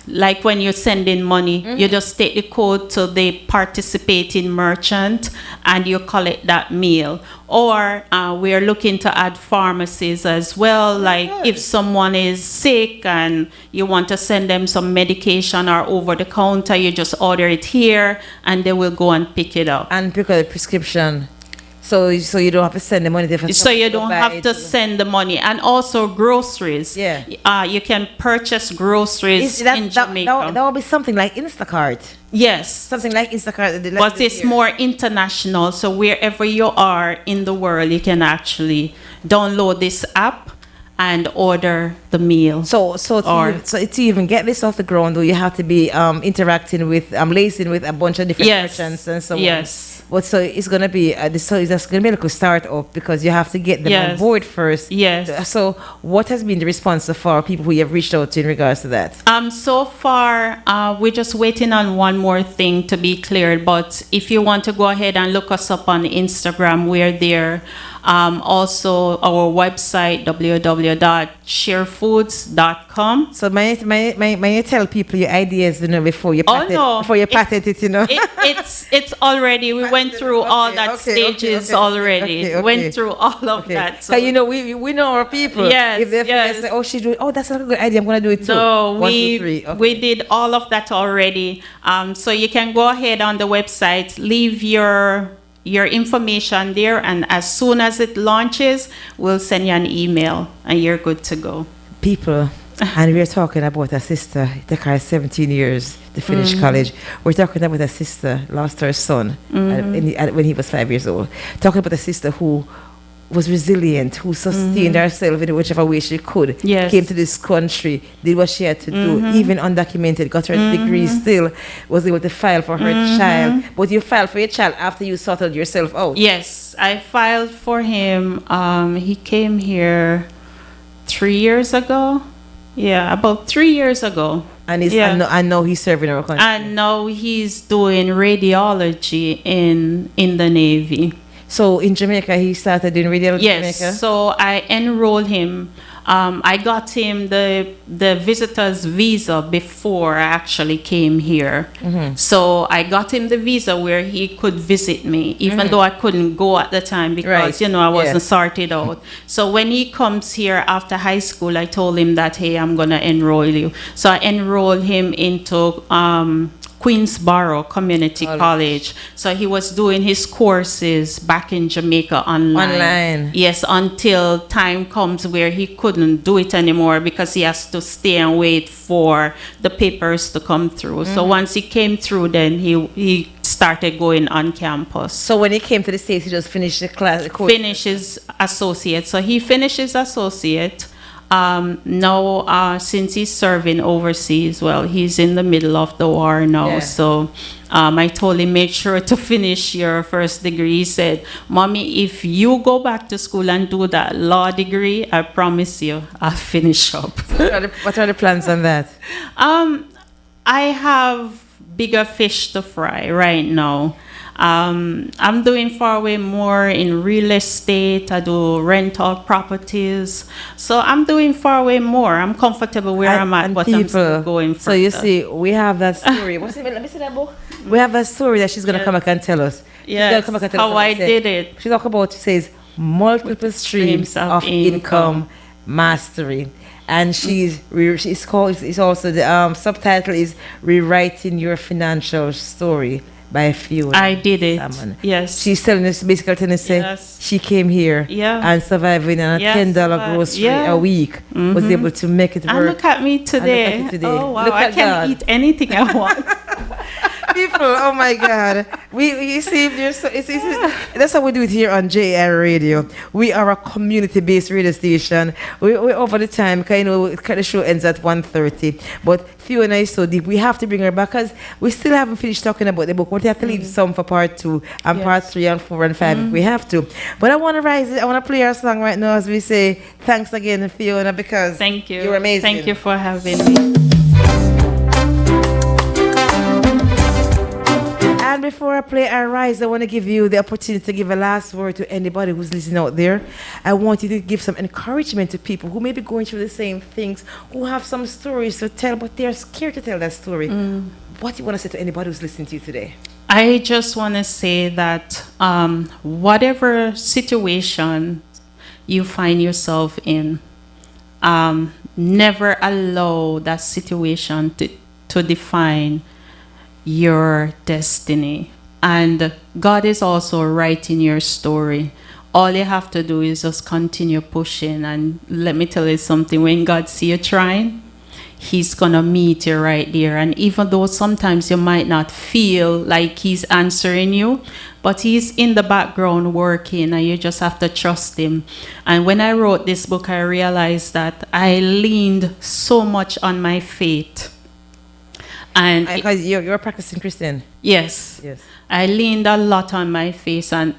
like when you're sending money, you just take the code to the participating merchant and you collect that meal. Or we're looking to add pharmacies as well. Like if someone is sick and you want to send them some medication or over the counter, you just order it here and they will go and pick it up. And pick up the prescription. So you don't have to send the money there for So you someone don't buy have it. to send the money. And also groceries. Yeah. You can purchase groceries in Jamaica. That would be something like Instacart. Yes. Something like Instacart. But it's more international. So wherever you are in the world, you can actually download this app and order the meal. So to even get this off the ground, though, you have to be interacting with, lacing with a bunch of different merchants and so on. Yes. But so it's gonna be so it's just gonna be like a start up because you have to get them on Yes. board first. Yes. So what has been the response so far? People who you have reached out to in regards to that? So far, we're just waiting on one more thing to be cleared. But if you want to go ahead and look us up on Instagram, we're there. Also, our website, www.sharefoods.com. So may you tell people your ideas, before you patent it, It's already, we went through all that stages already. Went through all of that. So we know our people. Yes, If they yes. say, she's doing, that's a good idea, I'm going to do it too. So 1, 2, 3. Okay. we did all of that already. So you can go ahead on the website, leave your information there, and as soon as it launches, we'll send you an email and you're good to go. People, and we're talking about a sister. It took her 17 years to finish college. We're talking about a sister lost her son when he was 5 years old. Talking about a sister who was resilient, who sustained herself in whichever way she could. Yes. Came to this country, did what she had to do, even undocumented, got her degree, still was able to file for her child. But you filed for your child after you sorted yourself out. Yes, I filed for him. He came here 3 years ago. Yeah, about 3 years ago. And I know he's serving our country. And now he's doing radiology in the Navy. So in Jamaica, he started doing radiology in Jamaica? Yes, so I enrolled him I got him the visitor's visa before I actually came here. So I got him the visa where he could visit me, even though I couldn't go at the time because, I wasn't sorted out. So when he comes here after high school, I told him that, hey, I'm going to enroll you. So I enrolled him into Queensborough Community College. So he was doing his courses back in Jamaica online. Yes, until time comes where he couldn't do it anymore because he has to stay and wait for the papers to come through. So once he came through, then he started going on campus. So when he came to the States, he just finished the course? Finished his associate. So he finished his associate. Now, since he's serving overseas, well, he's in the middle of the war now. Yeah. So I told him, make sure to finish your first degree. He said, Mommy, if you go back to school and do that law degree, I promise you, I'll finish up. What are the plans on that? I have bigger fish to fry right now. I'm doing far way more in real estate. I do rental properties. So I'm doing far way more. I'm comfortable where I'm at, but I'm still going further. So you see, we have that story. Let me see that book. We have a story that she's going to come back and tell us. Yes, how I did it. She talk about, she says, multiple streams of income mastery. And she's called, it's also, the subtitle is Rewriting Your Financial Story by Fionia. I did it. Salmon. Yes. She's telling us, basically telling us, she came here and surviving on a $10 grocery a week, was able to make it work. And look at me today. Oh, wow. I can eat anything I want. People, oh my God. You see, that's how we do it here on JA Radio. We are a community-based radio station. We're over the time, because the show ends at 1:30. But Fiona is so deep. We have to bring her back because we still haven't finished talking about the book. We have to leave some for part 2 and part 3 and 4 and 5 if we have to. But I want to play our song right now as we say thanks again, Fiona, because thank you. You're amazing. Thank you for having me. And before I play I Rise, I want to give you the opportunity to give a last word to anybody who's listening out there. I want you to give some encouragement to people who may be going through the same things, who have some stories to tell, but they're scared to tell that story. What do you want to say to anybody who's listening to you today? I just want to say that whatever situation you find yourself in, never allow that situation to define your destiny. And God is also writing your story. All you have to do is just continue pushing. And let me tell you something, when God see you trying, He's gonna meet you right there. And even though sometimes you might not feel like He's answering you, but He's in the background working, and you just have to trust Him. And when I wrote this book, I realized that I leaned so much on my faith. And because you're a practicing Christian. Yes. I leaned a lot on my faith, and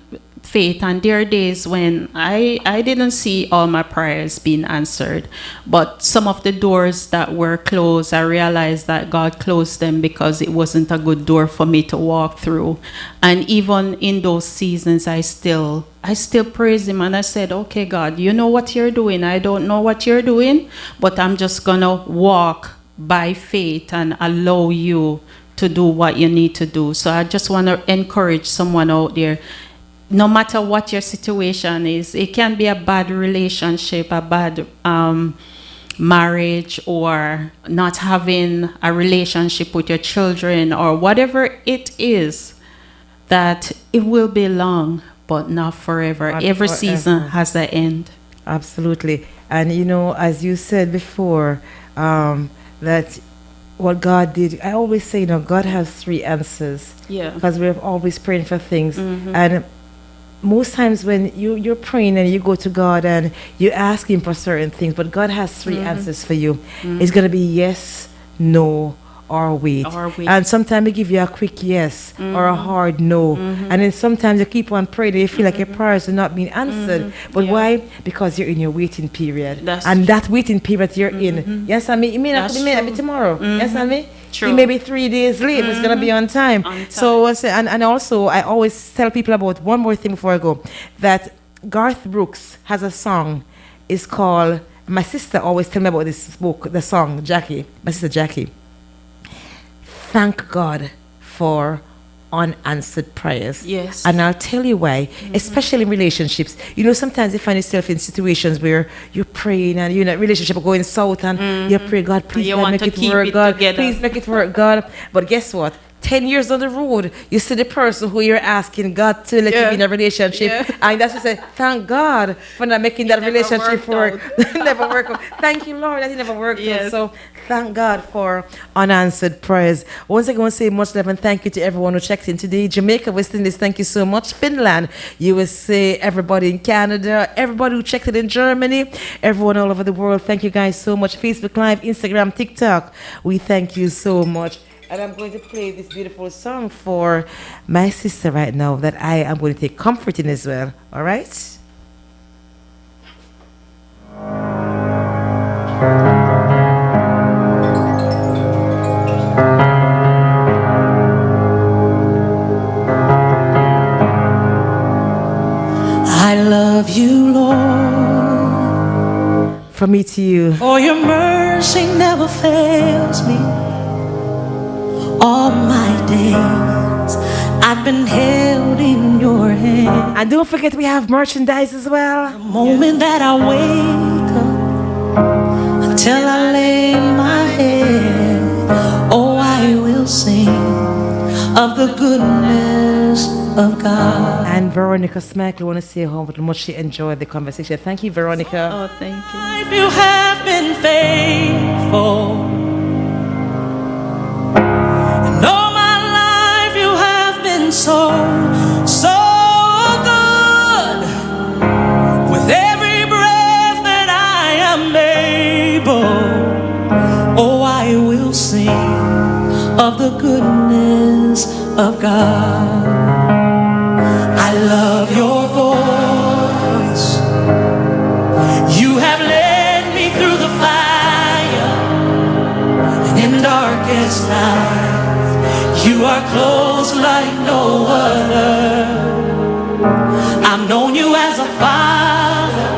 there are days when I didn't see all my prayers being answered, but some of the doors that were closed, I realized that God closed them because it wasn't a good door for me to walk through. And even in those seasons, I still praise Him, and I said, okay, God, you know what you're doing. I don't know what you're doing, but I'm just gonna walk by faith and allow you to do what you need to do. So I just want to encourage someone out there, no matter what your situation is, it can be a bad relationship, a bad marriage, or not having a relationship with your children, or whatever it is, that it will be long, but not forever. Every season has an end. Absolutely. And as you said before, that what God did, I always say, God has 3 answers. Yeah. Because we're always praying for things. And most times when you're praying and you go to God and you ask Him for certain things, but God has 3 answers for you. It's going to be yes, no, or wait. And sometimes He give you a quick yes or a hard no. And then sometimes you keep on praying and you feel like your prayers are not being answered. But why? Because you're in your waiting period. That waiting period you're in, yes, I mean, it may not be tomorrow. Yes, I mean, it may be 3 days late, but it's going to be on time. So, and also, I always tell people about one more thing before I go, that Garth Brooks has a song. It's called My sister always tell me about this book, the song, Jackie, my sister Jackie. Thank God for unanswered prayers. Yes. And I'll tell you why, especially in relationships. You know, sometimes you find yourself in situations where you're praying and you're in a relationship going south and you pray, God, please you God, want make to it keep work, it God. together. Please make it work, God. But guess what? 10 years on the road, you see the person who you're asking God to let you be in a relationship. And that's what I say, thank God for not making that never relationship worked work. Never work out. Thank you, Lord, that it never worked out. Yes. So thank God for unanswered prayers. Once again, I want to say much love and thank you to everyone who checked in today. Jamaica, West Indies, thank you so much. Finland, USA, everybody in Canada, everybody who checked in Germany, everyone all over the world, thank you guys so much. Facebook Live, Instagram, TikTok, we thank you so much. And I'm going to play this beautiful song for my sister right now that I am going to take comfort in as well. All right? I love you, Lord, From me to you. for your mercy never fails me. All my days I've been held in your hand. And don't forget we have merchandise as well. The moment that I wake up until I lay my head, oh, I will sing of the goodness of God. And Veronica Smack, I want to say how much she enjoyed the conversation. Thank you, Veronica. Oh, thank you. If you have been faithful, and all my life you have been so, so good. With every breath that I am able, oh, I will sing of the goodness of God. I love your voice. You have led me through the fire and in darkest night. You are close like no other. I've known you as a father.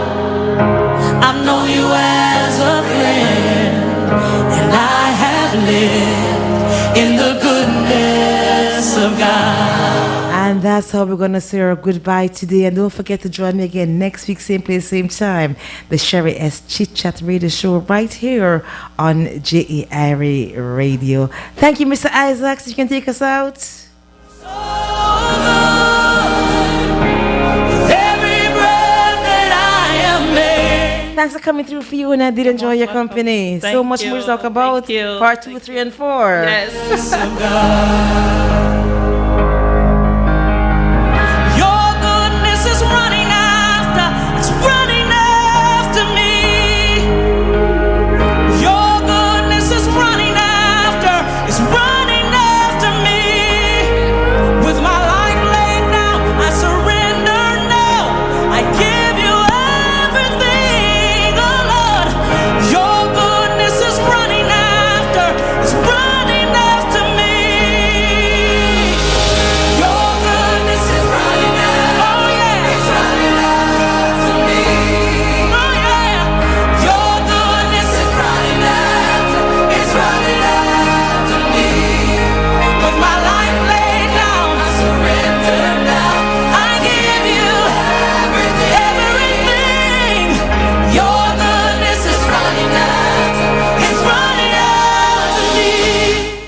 I've known you as a friend, and I have lived in the goodness of God. And that's how we're going to say our goodbye today. And don't forget to join me again next week, same place, same time. The Sherry S. Chitchat Radio Show right here on JA Irie Radio. Thank you, Mr. Isaacs. You can take us out. Thanks for coming through, Fionia. I did enjoy your company. So much more to talk about. Part 2, 3, and 4. Yes.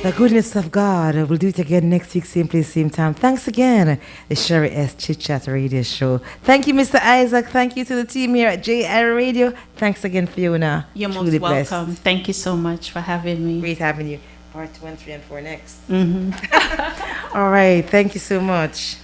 The goodness of God. We'll do it again next week, same place, same time. Thanks again, the Sherry S. Chitchat Radio Show. Thank you, Mr. Isaac. Thank you to the team here at JA Radio. Thanks again, Fionia. You're Truly most welcome. blessed. Thank you so much for having me. Great having you. Part 1, 3, and 4 next. All right. Thank you so much.